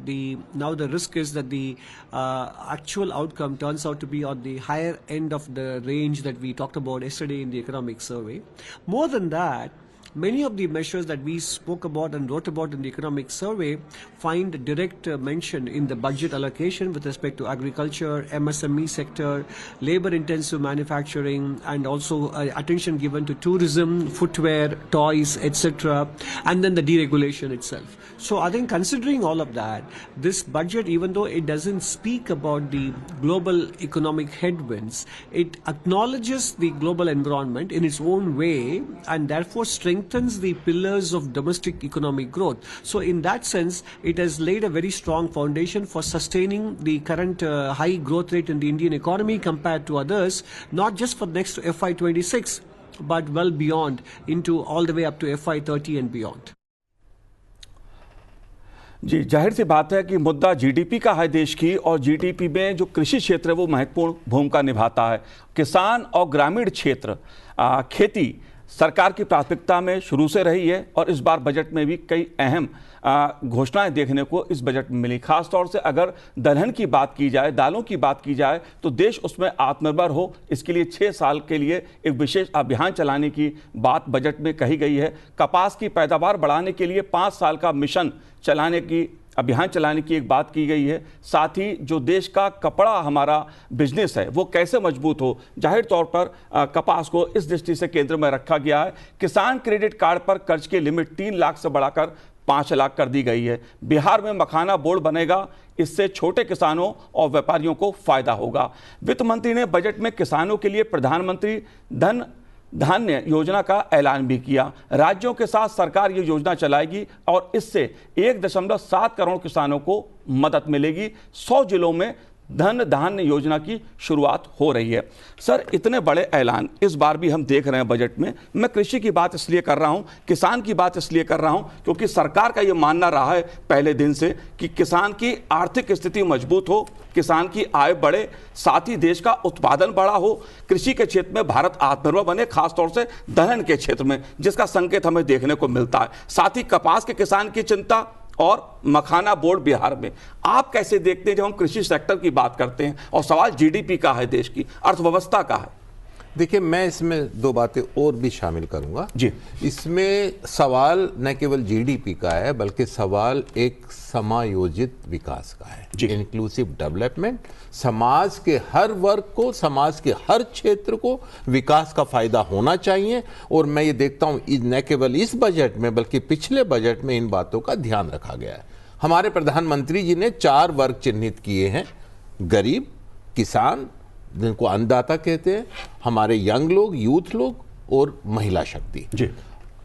now the risk is that the actual outcome turns out to be on the higher end of the range that we talked about yesterday in the economic survey. More than that, many of the measures that we spoke about and wrote about in the economic survey find direct mention in the budget allocation with respect to agriculture, MSME sector, labor-intensive manufacturing, and also attention given to tourism, footwear, toys, etc., and then the deregulation itself. So I think considering all of that, this budget, even though it doesn't speak about the global economic headwinds, it acknowledges the global environment in its own way and therefore strengthens the pillars of domestic economic growth. So in that sense, it has laid a very strong foundation for sustaining the current high growth rate in the Indian economy compared to others, not just for next FY26, but well beyond, into all the way up to FY30 and beyond. जी, जाहिर सी बात है कि मुद्दा जीडीपी का है देश की, और जीडीपी में जो कृषि क्षेत्र है वो महत्वपूर्ण भूमिका निभाता है। किसान और ग्रामीण क्षेत्र, खेती सरकार की प्राथमिकता में शुरू से रही है और इस बार बजट में भी कई अहम घोषणाएं देखने को इस बजट में मिली। खासतौर से अगर दलहन की बात की जाए, दालों की बात की जाए, तो देश उसमें आत्मनिर्भर हो, इसके लिए 6 साल के लिए एक विशेष अभियान चलाने की बात बजट में कही गई है। कपास की पैदावार बढ़ाने के लिए 5 साल का मिशन अभियान चलाने की एक बात की गई है। साथ ही जो देश का कपड़ा हमारा बिजनेस है वो कैसे मजबूत हो, जाहिर तौर पर कपास को इस दृष्टि से केंद्र में रखा गया है। किसान क्रेडिट कार्ड पर कर्ज की लिमिट 3 लाख से बढ़ाकर 5 लाख कर दी गई है। बिहार में मखाना बोर्ड बनेगा, इससे छोटे किसानों और व्यापारियों को फायदा होगा। वित्त मंत्री ने बजट में किसानों के लिए प्रधानमंत्री धन धान्य योजना का ऐलान भी किया। राज्यों के साथ सरकार ये योजना चलाएगी और इससे 1.7 करोड़ किसानों को मदद मिलेगी। 100 जिलों में धन धान्य योजना की शुरुआत हो रही है। सर, इतने बड़े ऐलान इस बार भी हम देख रहे हैं बजट में। मैं कृषि की बात इसलिए कर रहा हूं, किसान की बात इसलिए कर रहा हूं क्योंकि सरकार का यह मानना रहा है पहले दिन से कि किसान की आर्थिक स्थिति मजबूत हो, किसान की आय बढ़े, साथ ही देश का उत्पादन बढ़ा हो, कृषि के क्षेत्र में भारत आत्मनिर्भर बने, खासतौर से दलहन के क्षेत्र में, जिसका संकेत हमें देखने को मिलता है। साथ ही कपास के किसान की चिंता और मखाना बोर्ड बिहार में। आप कैसे देखते हैं जब हम कृषि सेक्टर की बात करते हैं और सवाल जीडीपी का है, देश की अर्थव्यवस्था का है? देखिए, मैं इसमें 2 बातें और भी शामिल करूंगा जी। इसमें सवाल न केवल जीडीपी का है बल्कि सवाल एक समायोजित विकास का है, इंक्लूसिव डेवलपमेंट। समाज के हर वर्ग को, समाज के हर क्षेत्र को विकास का फायदा होना चाहिए। और मैं ये देखता हूं न केवल इस बजट में बल्कि पिछले बजट में इन बातों का ध्यान रखा गया है। हमारे प्रधानमंत्री जी ने 4 वर्ग चिन्हित किए हैं: गरीब, किसान, जिनको अन्नदाता कहते हैं, हमारे यंग लोग, यूथ लोग, और महिला शक्ति जी।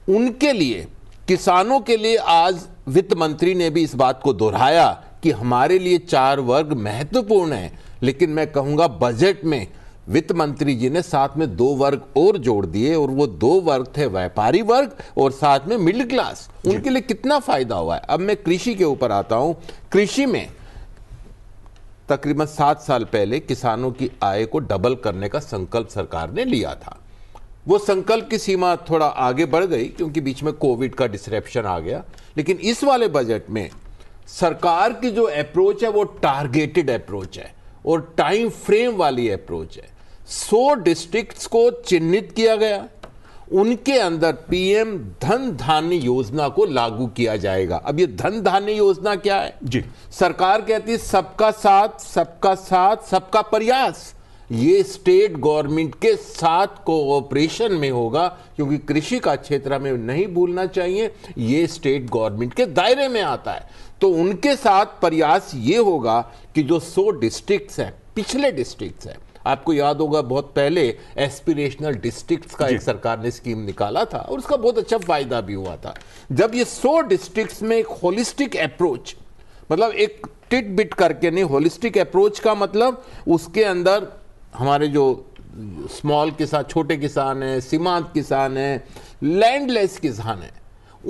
उनके लिए, किसानों के लिए आज वित्त मंत्री ने भी इस बात को दोहराया कि हमारे लिए 4 वर्ग महत्वपूर्ण है। लेकिन मैं कहूंगा बजट में वित्त मंत्री जी ने साथ में 2 वर्ग और जोड़ दिए, और वो 2 वर्ग थे व्यापारी वर्ग और साथ में मिडिल क्लास। उनके लिए कितना फायदा हुआ है। अब मैं कृषि के ऊपर आता हूं। कृषि में तकरीबन 7 साल पहले किसानों की आय को डबल करने का संकल्प सरकार ने लिया था। वो संकल्प की सीमा थोड़ा आगे बढ़ गई क्योंकि बीच में कोविड का डिसरप्शन आ गया। लेकिन इस वाले बजट में सरकार की जो अप्रोच है वो टारगेटेड अप्रोच है और टाइम फ्रेम वाली अप्रोच है। 100 डिस्ट्रिक्ट्स को चिन्हित किया गया, उनके अंदर पीएम धन धान्य योजना को लागू किया जाएगा। अब ये धन धान्य योजना क्या है जी? सरकार कहती है सबका साथ, सबका साथ, सबका प्रयास। ये स्टेट गवर्नमेंट के साथ कोऑपरेशन में होगा, क्योंकि कृषि का क्षेत्र हमें नहीं भूलना चाहिए, ये स्टेट गवर्नमेंट के दायरे में आता है। तो उनके साथ प्रयास ये होगा कि जो 100 डिस्ट्रिक्ट्स हैं, पिछले डिस्ट्रिक्ट्स हैं, आपको याद होगा बहुत पहले एस्पिरेशनल डिस्ट्रिक्ट्स का एक सरकार ने स्कीम निकाला था और उसका बहुत अच्छा फायदा भी हुआ था। जब ये 100 डिस्ट्रिक्ट्स में एक होलिस्टिक अप्रोच, मतलब एक टिट बिट करके नहीं, होलिस्टिक अप्रोच का मतलब उसके अंदर हमारे जो स्मॉल किसान, छोटे किसान हैं, सीमांत किसान हैं, लैंडलेस किसान हैं,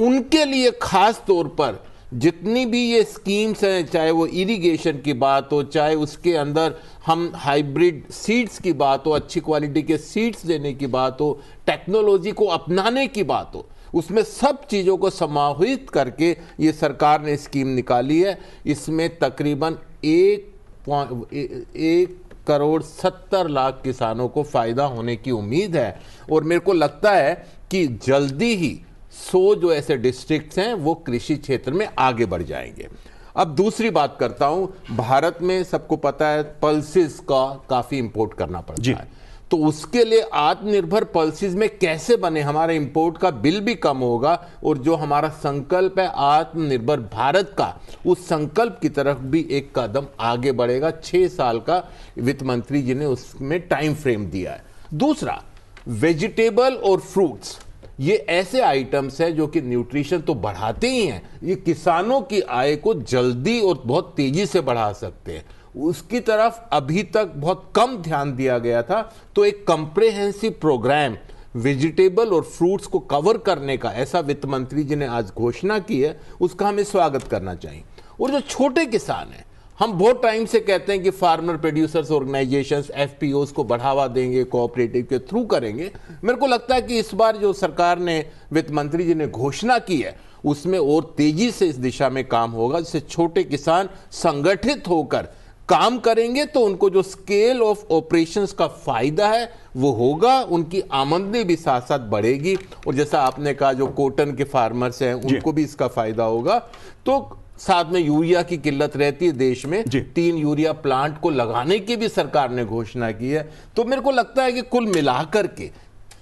उनके लिए खास तौर पर जितनी भी ये स्कीम्स हैं, चाहे वो इरिगेशन की बात हो, चाहे उसके अंदर हम हाइब्रिड सीड्स की बात हो, अच्छी क्वालिटी के सीड्स देने की बात हो, टेक्नोलॉजी को अपनाने की बात हो, उसमें सब चीज़ों को समाहित करके ये सरकार ने स्कीम निकाली है। इसमें तकरीबन 1,70,00,000 किसानों को फ़ायदा होने की उम्मीद है और मेरे को लगता है कि जल्दी ही 100 जो ऐसे डिस्ट्रिक्ट्स हैं वो कृषि क्षेत्र में आगे बढ़ जाएंगे। अब दूसरी बात करता हूं, भारत में सबको पता है पल्सेस का काफ़ी इंपोर्ट करना पड़ता है, तो उसके लिए आत्मनिर्भर पल्सेस में कैसे बने, हमारे इंपोर्ट का बिल भी कम होगा और जो हमारा संकल्प है आत्मनिर्भर भारत का, उस संकल्प की तरफ भी एक कदम आगे बढ़ेगा। 6 साल का वित्त मंत्री जी ने उसमें टाइम फ्रेम दिया है। दूसरा, वेजिटेबल और फ्रूट्स, ये ऐसे आइटम्स हैं जो कि न्यूट्रिशन तो बढ़ाते ही हैं, ये किसानों की आय को जल्दी और बहुत तेजी से बढ़ा सकते हैं। उसकी तरफ अभी तक बहुत कम ध्यान दिया गया था, तो एक कंप्रेहेंसिव प्रोग्राम वेजिटेबल और फ्रूट्स को कवर करने का ऐसा वित्त मंत्री जी ने आज घोषणा की है, उसका हमें स्वागत करना चाहिए। और जो छोटे किसान हैं, हम बहुत टाइम से कहते हैं कि फार्मर प्रोड्यूसर्स ऑर्गेनाइजेशंस, एफपीओस को बढ़ावा देंगे, कोऑपरेटिव के थ्रू करेंगे। मेरे को लगता है कि इस बार जो सरकार ने, वित्त मंत्री जी ने घोषणा की है, उसमें और तेजी से इस दिशा में काम होगा, जिससे छोटे किसान संगठित होकर काम करेंगे तो उनको जो स्केल ऑफ ऑपरेशंस का फायदा है वो होगा, उनकी आमदनी भी साथ साथ बढ़ेगी। और जैसा आपने कहा, जो कॉटन के फार्मर्स हैं उनको भी इसका फायदा होगा। तो साथ में यूरिया की किल्लत रहती है देश में, 3 यूरिया प्लांट को लगाने की भी सरकार ने घोषणा की है। तो मेरे को लगता है कि कुल मिलाकर के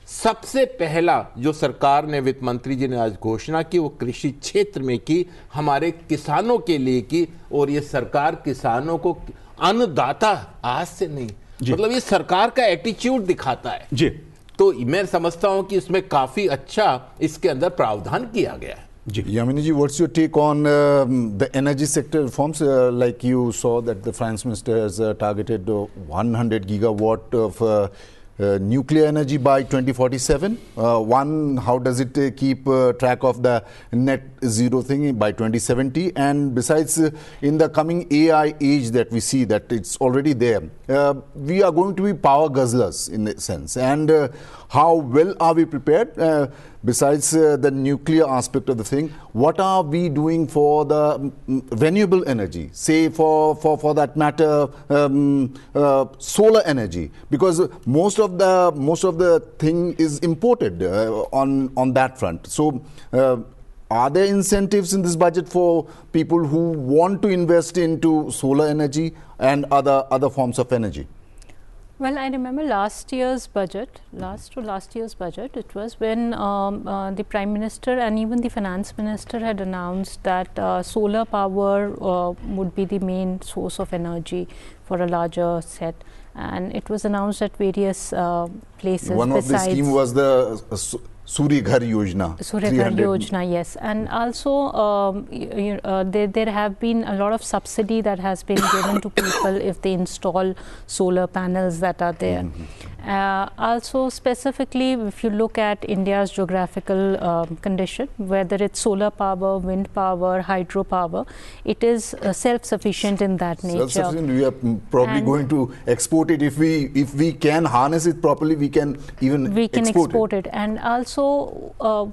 सबसे पहला जो सरकार ने, वित्त मंत्री जी ने आज घोषणा की, वो कृषि क्षेत्र में की, हमारे किसानों के लिए की। और ये सरकार किसानों को अन्नदाता आज से नहीं, मतलब ये सरकार का एटीट्यूड दिखाता है जी। तो मैं समझता हूं कि इसमें काफी अच्छा इसके अंदर प्रावधान किया गया है। Yamini ji, what's your take on the energy sector reforms? Like you saw that the finance minister has targeted 100 gigawatt of nuclear energy by 2047. How does it keep track of the net zero thing by 2070? And besides, in the coming AI age that we see that it's already there, we are going to be power guzzlers in a sense. And how well are we prepared? Besides the nuclear aspect of the thing, what are we doing for the renewable energy? Say for that matter, solar energy, because most of the thing is imported on that front. So are there incentives in this budget for people who want to invest into solar energy and other forms of energy? Well, I remember last year's budget, last year's budget, it was when the Prime Minister and even the Finance Minister had announced that solar power would be the main source of energy for a larger set, and it was announced at various places. One of the scheme was the Surya Ghar Yojana. Surya Ghar Yojana, yes. And also there have been a lot of subsidy that has been given to people if they install solar panels that are there. Also specifically, if you look at India's geographical condition, whether it's solar power, wind power, hydropower, it is self-sufficient in that nature. Self-sufficient, we are probably going to export it. If we can harness it properly, we can even export it. And also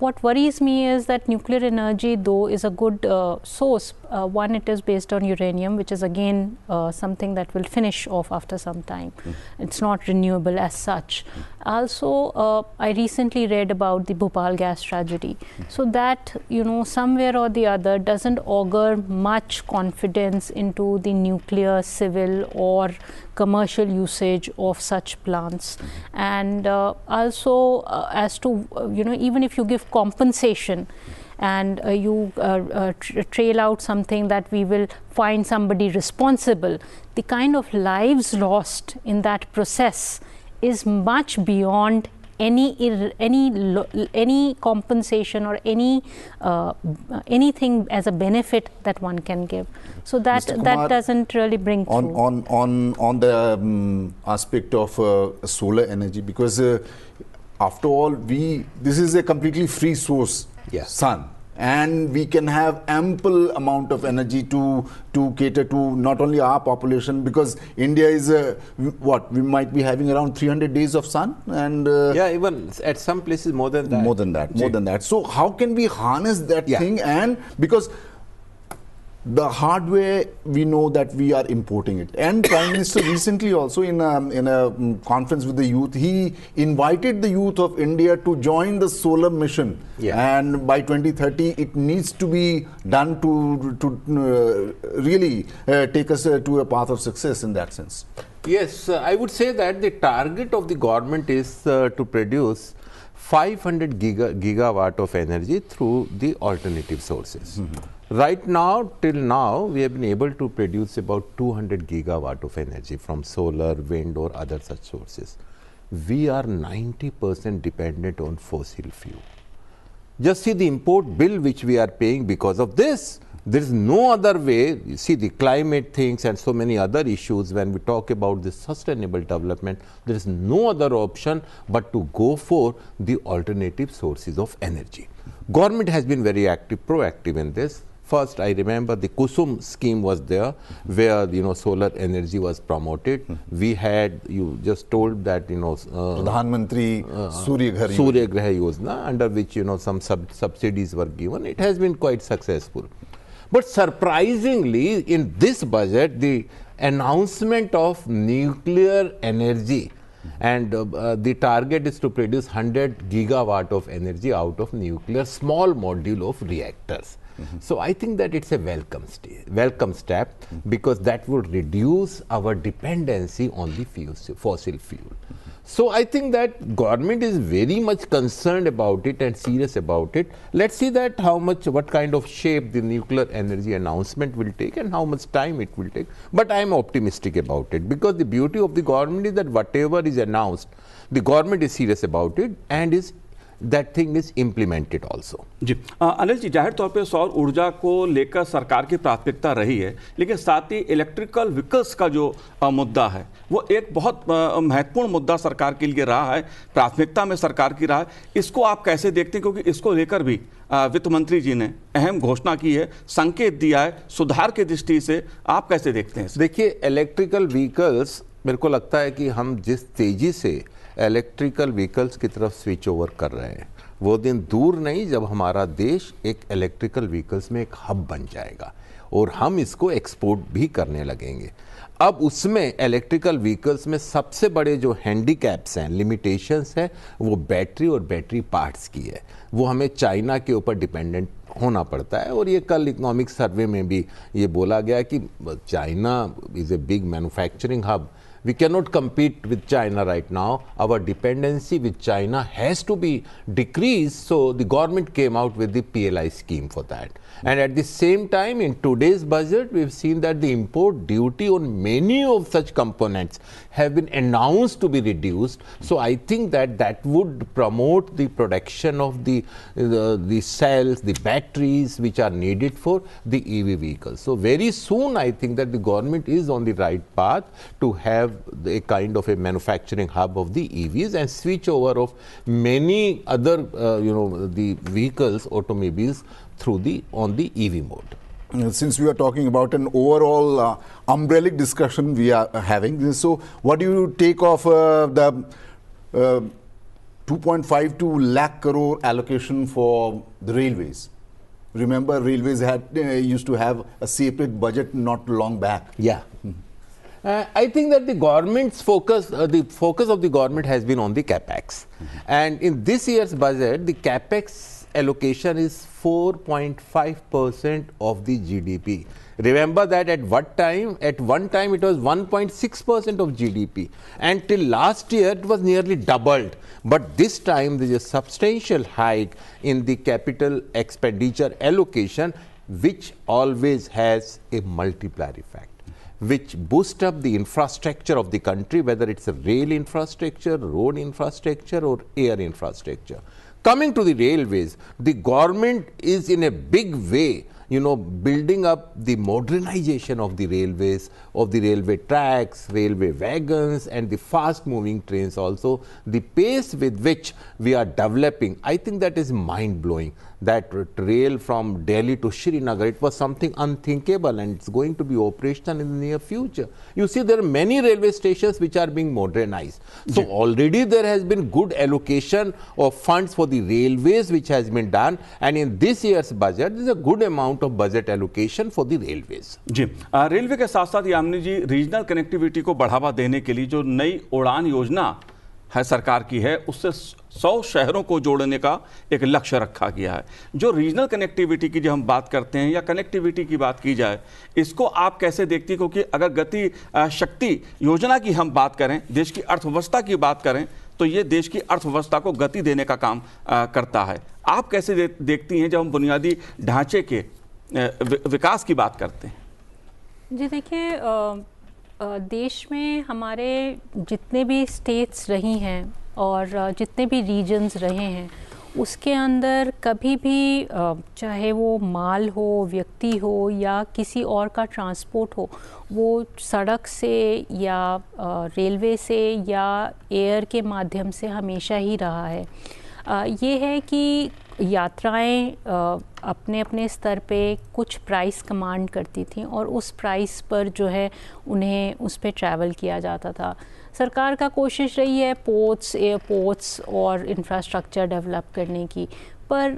what worries me is that nuclear energy, though, is a good source. One, it is based on uranium, which is again something that will finish off after some time. It's not renewable as such. Also, I recently read about the Bhopal gas tragedy. So that, somewhere or the other doesn't augur much confidence into the nuclear, civil or commercial usage of such plants. And also as to, even if you give compensation, and you trail out something that we will find somebody responsible, the kind of lives lost in that process is much beyond any compensation or anything as a benefit that one can give. So that doesn't really bring through. On the aspect of solar energy, because after all, this is a completely free source, sun, and we can have ample amount of energy to cater to not only our population, because India is we might be having around 300 days of sun, and even at some places more than that. So how can we harness that thing? And because the hardware, we know that we are importing it. And Prime Minister recently also in a conference with the youth, he invited the youth of India to join the solar mission. And by 2030, it needs to be done to really take us to a path of success in that sense. Yes, I would say that the target of the government is to produce 500 gigawatt of energy through the alternative sources. Right now, till now, we have been able to produce about 200 gigawatt of energy from solar, wind or other such sources. We are 90% dependent on fossil fuel. Just see the import bill which we are paying because of this. There is no other way. You see the climate things and so many other issues. When we talk about the sustainable development, there is no other option but to go for the alternative sources of energy. Government has been very proactive in this. First, I remember the Kusum scheme was there, where solar energy was promoted. We had, you just told that Pradhan Mantri Surya Ghar Yojana, under which some subsidies were given. It has been quite successful. But surprisingly, in this budget, the announcement of nuclear energy, and the target is to produce 100 gigawatt of energy out of nuclear small module of reactors. So I think that it's a welcome step, because that would reduce our dependency on the fossil fuel. So I think that government is very much concerned about it and serious about it. Let's see that what kind of shape the nuclear energy announcement will take and how much time it will take. But I am optimistic about it, because the beauty of the government is that whatever is announced, the government is serious about it and that thing is implemented also. जी अनिल जी, जाहिर तौर पे सौर ऊर्जा को लेकर सरकार की प्राथमिकता रही है, लेकिन साथ ही इलेक्ट्रिकल व्हीकल्स का जो मुद्दा है वो एक बहुत महत्वपूर्ण मुद्दा सरकार के लिए रहा है, प्राथमिकता में सरकार की रहा है। इसको आप कैसे देखते हैं, क्योंकि इसको लेकर भी वित्त मंत्री जी ने अहम घोषणा की है, संकेत दिया है सुधार की दृष्टि से, आप कैसे देखते हैं? देखिए, इलेक्ट्रिकल व्हीकल्स, मेरे को लगता है कि हम जिस तेजी से इलेक्ट्रिकल व्हीकल्स की तरफ स्विच ओवर कर रहे हैं, वो दिन दूर नहीं जब हमारा देश एक इलेक्ट्रिकल व्हीकल्स में एक हब बन जाएगा और हम इसको एक्सपोर्ट भी करने लगेंगे। अब उसमें इलेक्ट्रिकल व्हीकल्स में सबसे बड़े जो हैंडीकैप्स हैं, लिमिटेशंस हैं, वो बैटरी और बैटरी पार्ट्स की है। वो हमें चाइना के ऊपर डिपेंडेंट होना पड़ता है, और ये कल इकोनॉमिक सर्वे में भी ये बोला गया कि China is a big manufacturing hub. We cannot compete with China right now. Our dependency with China has to be decreased. So the government came out with the PLI scheme for that. And at the same time, in today's budget, we've seen that the import duty on many of such components have been announced to be reduced. So I think that that would promote the production of the cells, the batteries which are needed for the EV vehicles. So very soon, I think that the government is on the right path to have a kind of a manufacturing hub of the EVs and switch over of many other, the vehicles, automobiles on the EV mode. Since we are talking about an overall umbrellic discussion we are having, so what do you take of the 2.52 lakh crore allocation for the railways? Remember, railways used to have a separate budget not long back. Yeah. I think that the government's focus, the focus of the government has been on the capex. And in this year's budget, the capex allocation is 4.5% of the GDP. Remember that at one time it was 1.6% of GDP, and till last year it was nearly doubled. But this time there is a substantial hike in the capital expenditure allocation, which always has a multiplier effect, which boost up the infrastructure of the country, whether it's a rail infrastructure, road infrastructure, or air infrastructure. Coming to the railways, the government is in a big way, building up the modernization of the railways, of the railway tracks, railway wagons, and the fast moving trains also. The pace with which we are developing, I think that is mind blowing. That rail from Delhi to Srinagar, it was something unthinkable, and it's going to be operational in the near future. You see, there are many railway stations which are being modernized. So already there has been good allocation of funds for the railways which has been done, and in this year's budget, there is a good amount of budget allocation for the railways. जी, रेलवे के साथ साथ यामिनी जी, रीजनल कनेक्टिविटी को बढ़ावा देने के लिए जो नई उड़ान योजना है सरकार की है, उससे 100 शहरों को जोड़ने का एक लक्ष्य रखा गया है। जो रीजनल कनेक्टिविटी की जो हम बात करते हैं या कनेक्टिविटी की बात की जाए, इसको आप कैसे देखती, क्योंकि अगर गति शक्ति योजना की हम बात करें, देश की अर्थव्यवस्था की बात करें, तो ये देश की अर्थव्यवस्था को गति देने का काम करता है। आप कैसे देखती हैं जब हम बुनियादी ढांचे के विकास की बात करते हैं? जी देखिए, देश में हमारे जितने भी स्टेट्स रही हैं और जितने भी रीजन्स रहे हैं, उसके अंदर कभी भी चाहे वो माल हो, व्यक्ति हो या किसी और का ट्रांसपोर्ट हो, वो सड़क से या रेलवे से या एयर के माध्यम से हमेशा ही रहा है। ये है कि यात्राएं अपने अपने स्तर पे कुछ प्राइस कमांड करती थी और उस प्राइस पर जो है उन्हें उस पे ट्रैवल किया जाता था। सरकार का कोशिश रही है पोर्ट्स, एयरपोर्ट्स और इंफ्रास्ट्रक्चर डेवलप करने की, पर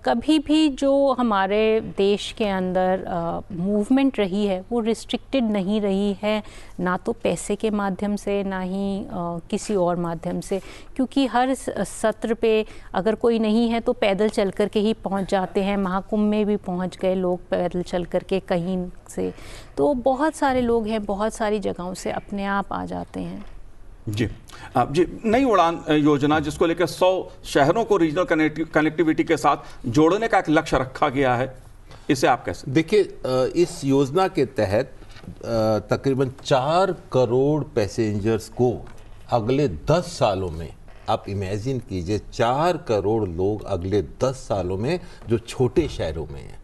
कभी भी जो हमारे देश के अंदर मूवमेंट रही है वो रिस्ट्रिक्टेड नहीं रही है, ना तो पैसे के माध्यम से ना ही किसी और माध्यम से, क्योंकि हर सत्र पे अगर कोई नहीं है तो पैदल चल कर के ही पहुंच जाते हैं। महाकुंभ में भी पहुंच गए लोग पैदल चल कर के कहीं से, तो बहुत सारे लोग हैं, बहुत सारी जगहों से अपने आप आ जाते हैं। जी जी, नई उड़ान योजना जिसको लेकर 100 शहरों को रीजनल कनेक्टिविटी के साथ जोड़ने का एक लक्ष्य रखा गया है, इसे आप कैसे देखिए? इस योजना के तहत तकरीबन 4 करोड़ पैसेंजर्स को अगले 10 सालों में, आप इमेजिन कीजिए, 4 करोड़ लोग अगले 10 सालों में जो छोटे शहरों में हैं।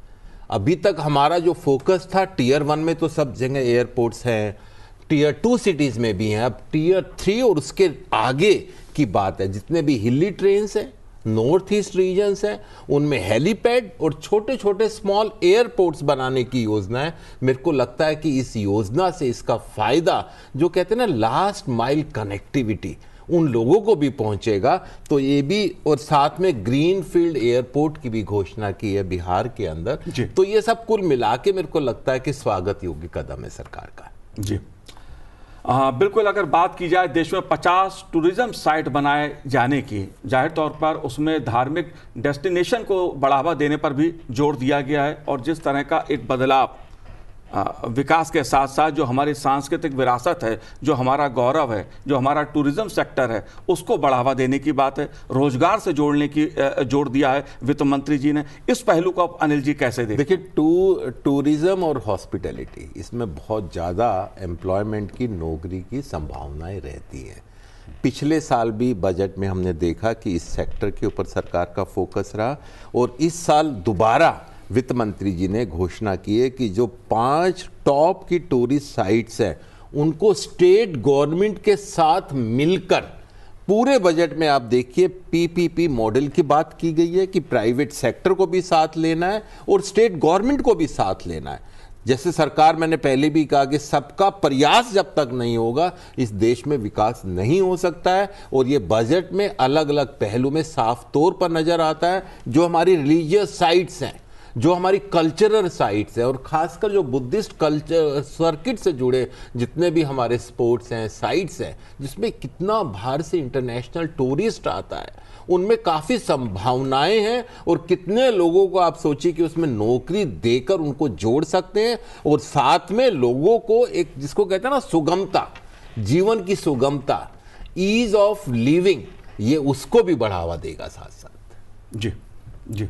अभी तक हमारा जो फोकस था टीयर 1 में तो सब जगह एयरपोर्ट्स हैं, टीयर 2 सिटीज में भी हैं, अब टीयर 3 और उसके आगे की बात है। जितने भी हिली ट्रेन्स हैं, नॉर्थ ईस्ट रीजन्स हैं, उनमें हेलीपैड और छोटे छोटे स्मॉल एयरपोर्ट्स बनाने की योजना है। मेरे को लगता है कि इस योजना से इसका फायदा, जो कहते हैं ना लास्ट माइल कनेक्टिविटी, उन लोगों को भी पहुंचेगा। तो ये भी, और साथ में ग्रीन फील्ड एयरपोर्ट की भी घोषणा की है बिहार के अंदर। तो ये सब कुल मिला के मेरे को लगता है कि स्वागत योग्य कदम है सरकार का। जी बिल्कुल। अगर बात की जाए देश में 50 टूरिज्म साइट बनाए जाने की, जाहिर तौर पर उसमें धार्मिक डेस्टिनेशन को बढ़ावा देने पर भी जोर दिया गया है, और जिस तरह का एक बदलाव विकास के साथ साथ जो हमारी सांस्कृतिक विरासत है, जो हमारा गौरव है, जो हमारा टूरिज्म सेक्टर है, उसको बढ़ावा देने की बात है, रोजगार से जोड़ने की जोड़ दिया है वित्त मंत्री जी ने। इस पहलू को आप अनिल जी कैसे देखिए? टूरिज्म और हॉस्पिटैलिटी, इसमें बहुत ज़्यादा एम्प्लॉयमेंट की, नौकरी की संभावनाएं रहती हैं। पिछले साल भी बजट में हमने देखा कि इस सेक्टर के ऊपर सरकार का फोकस रहा, और इस साल दोबारा वित्त मंत्री जी ने घोषणा की है कि जो 5 टॉप की टूरिस्ट साइट्स हैं उनको स्टेट गवर्नमेंट के साथ मिलकर, पूरे बजट में आप देखिए पीपीपी मॉडल की बात की गई है कि प्राइवेट सेक्टर को भी साथ लेना है और स्टेट गवर्नमेंट को भी साथ लेना है। जैसे सरकार, मैंने पहले भी कहा कि सबका प्रयास जब तक नहीं होगा इस देश में विकास नहीं हो सकता है, और ये बजट में अलग अलग पहलू में साफ तौर पर नजर आता है। जो हमारी रिलीजियस साइट्स हैं, जो हमारी कल्चरल साइट्स है, और खासकर जो बुद्धिस्ट कल्चर सर्किट से जुड़े जितने भी हमारे स्पोर्ट्स हैं, साइट्स हैं, जिसमें कितना बाहर से इंटरनेशनल टूरिस्ट आता है, उनमें काफ़ी संभावनाएं हैं। और कितने लोगों को आप सोचिए कि उसमें नौकरी देकर उनको जोड़ सकते हैं, और साथ में लोगों को एक जिसको कहते हैं ना सुगमता, जीवन की सुगमता, ईज ऑफ लिविंग, ये उसको भी बढ़ावा देगा साथ साथ। जी जी।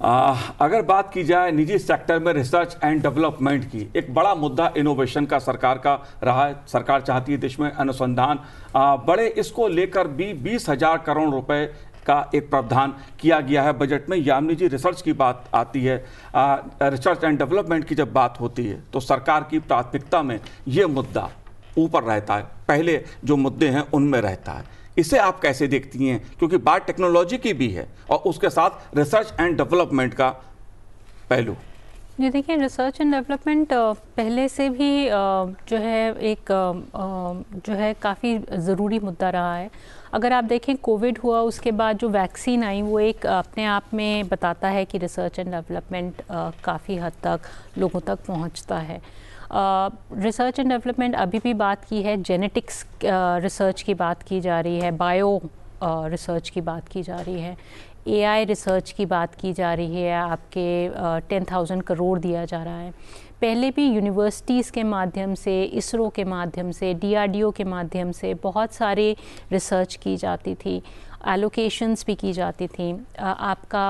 अगर बात की जाए निजी सेक्टर में रिसर्च एंड डेवलपमेंट की, एक बड़ा मुद्दा इनोवेशन का सरकार का रहा है। सरकार चाहती है देश में अनुसंधान बढ़े, इसको लेकर भी 20,000 करोड़ रुपए का एक प्रावधान किया गया है बजट में। यामिनी जी, रिसर्च की बात आती है, रिसर्च एंड डेवलपमेंट की जब बात होती है तो सरकार की प्राथमिकता में ये मुद्दा ऊपर रहता है, पहले जो मुद्दे हैं उनमें रहता है। इसे आप कैसे देखती हैं, क्योंकि बात टेक्नोलॉजी की भी है और उसके साथ रिसर्च एंड डेवलपमेंट का पहलू? जी देखिए, रिसर्च एंड डेवलपमेंट पहले से भी जो है एक जो है काफ़ी ज़रूरी मुद्दा रहा है। अगर आप देखें, कोविड हुआ, उसके बाद जो वैक्सीन आई, वो एक अपने आप में बताता है कि रिसर्च एंड डेवलपमेंट काफ़ी हद तक लोगों तक पहुंचता है। रिसर्च एंड डेवलपमेंट अभी भी बात की है, जेनेटिक्स रिसर्च की बात की जा रही है, बायो रिसर्च की बात की जा रही है, AI रिसर्च की बात की जा रही है, आपके 10,000 करोड़ दिया जा रहा है। पहले भी यूनिवर्सिटीज़ के माध्यम से, इसरो के माध्यम से, DRDO के माध्यम से बहुत सारे रिसर्च की जाती थी, एलोकेशंस भी की जाती थी। आपका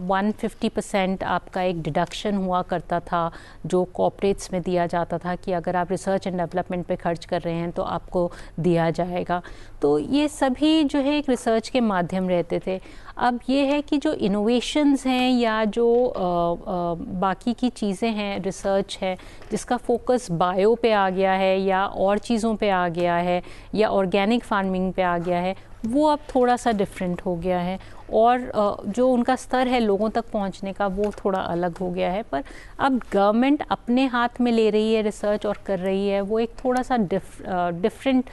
150% आपका एक डिडक्शन हुआ करता था जो कॉर्पोरेट्स में दिया जाता था कि अगर आप रिसर्च एंड डेवलपमेंट पे खर्च कर रहे हैं तो आपको दिया जाएगा। तो ये सभी जो है एक रिसर्च के माध्यम रहते थे। अब ये है कि जो इनोवेशंस हैं या जो बाकी की चीज़ें हैं, रिसर्च है जिसका फोकस बायो पे आ गया है या और चीज़ों पे आ गया है या ऑर्गेनिक फार्मिंग पे आ गया है, वो अब थोड़ा सा डिफरेंट हो गया है और जो उनका स्तर है लोगों तक पहुंचने का वो थोड़ा अलग हो गया है। पर अब गवर्नमेंट अपने हाथ में ले रही है रिसर्च और कर रही है, वो एक थोड़ा सा डिफरेंट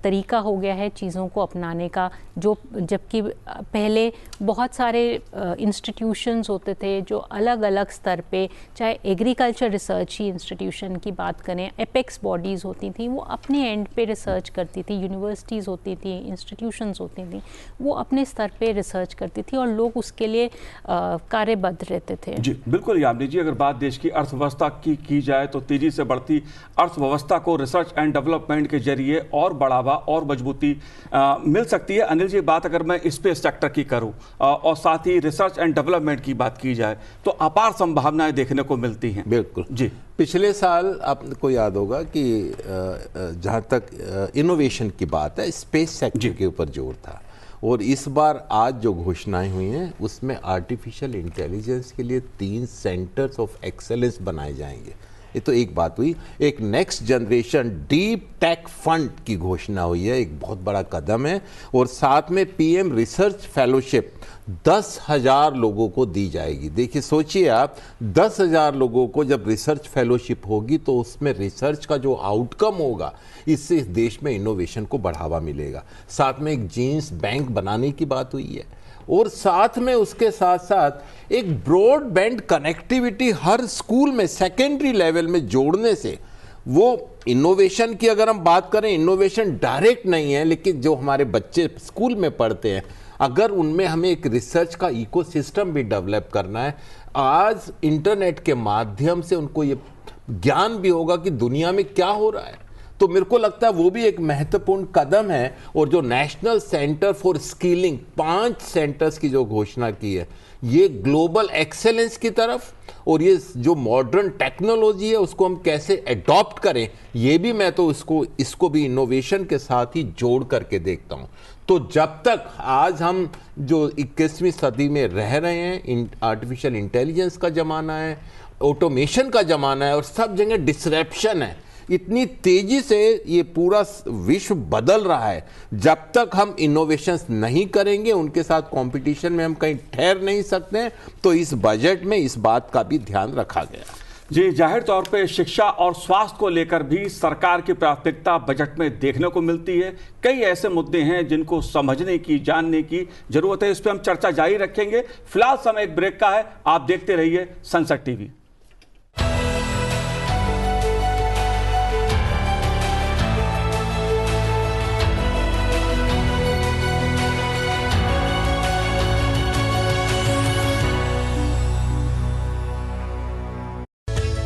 तरीका हो गया है चीज़ों को अपनाने का। जो जबकि पहले बहुत सारे इंस्टीट्यूशंस होते थे जो अलग अलग स्तर पे, चाहे एग्रीकल्चर रिसर्च ही इंस्टीट्यूशन की बात करें, एपेक्स बॉडीज़ होती थी, वो अपने एंड पे रिसर्च करती थी, यूनिवर्सिटीज़ होती थी, इंस्टीट्यूशंस होती थी, वो अपने स्तर पे रिसर्च करती थी और लोग उसके लिए कार्यबद्ध रहते थे। जी बिल्कुल यामिनी जी, अगर बात देश की अर्थव्यवस्था की जाए तो तेजी से बढ़ती अर्थव्यवस्था को रिसर्च एंड डेवलपमेंट के जरिए और बढ़ावा और मजबूती मिल सकती है। अनिल जी, बात अगर मैं स्पेस सेक्टर की करूं और साथ ही रिसर्च एंड डेवलपमेंट की बात की जाए तो अपार संभावनाएं देखने को मिलती हैं। बिल्कुल जी। पिछले साल आपको याद होगा कि जहाँ तक इनोवेशन की बात है, स्पेस सेक्टर के ऊपर जोर था, और इस बार आज जो घोषणाएं हुई हैं उसमें आर्टिफिशियल इंटेलिजेंस के लिए 3 सेंटर्स ऑफ एक्सेलेंस बनाए जाएंगे। ये तो एक बात हुई। एक next generation deep tech fund की घोषणा हुई है, एक बहुत बड़ा कदम है, और साथ में PM रिसर्च फेलोशिप 10,000 लोगों को दी जाएगी। देखिए, सोचिए आप, 10,000 लोगों को जब रिसर्च फेलोशिप होगी तो उसमें रिसर्च का जो आउटकम होगा, इससे इस देश में इनोवेशन को बढ़ावा मिलेगा। साथ में एक जीन्स बैंक बनाने की बात हुई है, और साथ में उसके साथ साथ एक ब्रॉडबैंड कनेक्टिविटी हर स्कूल में सेकेंडरी लेवल में जोड़ने से, वो इनोवेशन की अगर हम बात करें, इनोवेशन डायरेक्ट नहीं है, लेकिन जो हमारे बच्चे स्कूल में पढ़ते हैं, अगर उनमें हमें एक रिसर्च का इकोसिस्टम भी डेवलप करना है, आज इंटरनेट के माध्यम से उनको ये ज्ञान भी होगा कि दुनिया में क्या हो रहा है, तो मेरे को लगता है वो भी एक महत्वपूर्ण कदम है। और जो national centre for skilling, 5 centres की जो घोषणा की है, ये ग्लोबल एक्सेलेंस की तरफ, और ये जो मॉडर्न टेक्नोलॉजी है उसको हम कैसे अडॉप्ट करें, ये भी मैं तो इसको भी इनोवेशन के साथ ही जोड़ करके देखता हूं। तो जब तक आज हम जो 21वीं सदी में रह रहे हैं, आर्टिफिशियल इंटेलिजेंस का ज़माना है, ऑटोमेशन का ज़माना है, और सब जगह डिसरप्शन है, इतनी तेजी से ये पूरा विश्व बदल रहा है, जब तक हम इनोवेशंस नहीं करेंगे, उनके साथ कंपटीशन में हम कहीं ठहर नहीं सकते हैं। तो इस बजट में इस बात का भी ध्यान रखा गया। जी, जाहिर तौर पे शिक्षा और स्वास्थ्य को लेकर भी सरकार की प्राथमिकता बजट में देखने को मिलती है। कई ऐसे मुद्दे हैं जिनको समझने की, जानने की जरूरत है। इस पर हम चर्चा जारी रखेंगे। फिलहाल समय एक ब्रेक का है। आप देखते रहिए सनसद टीवी।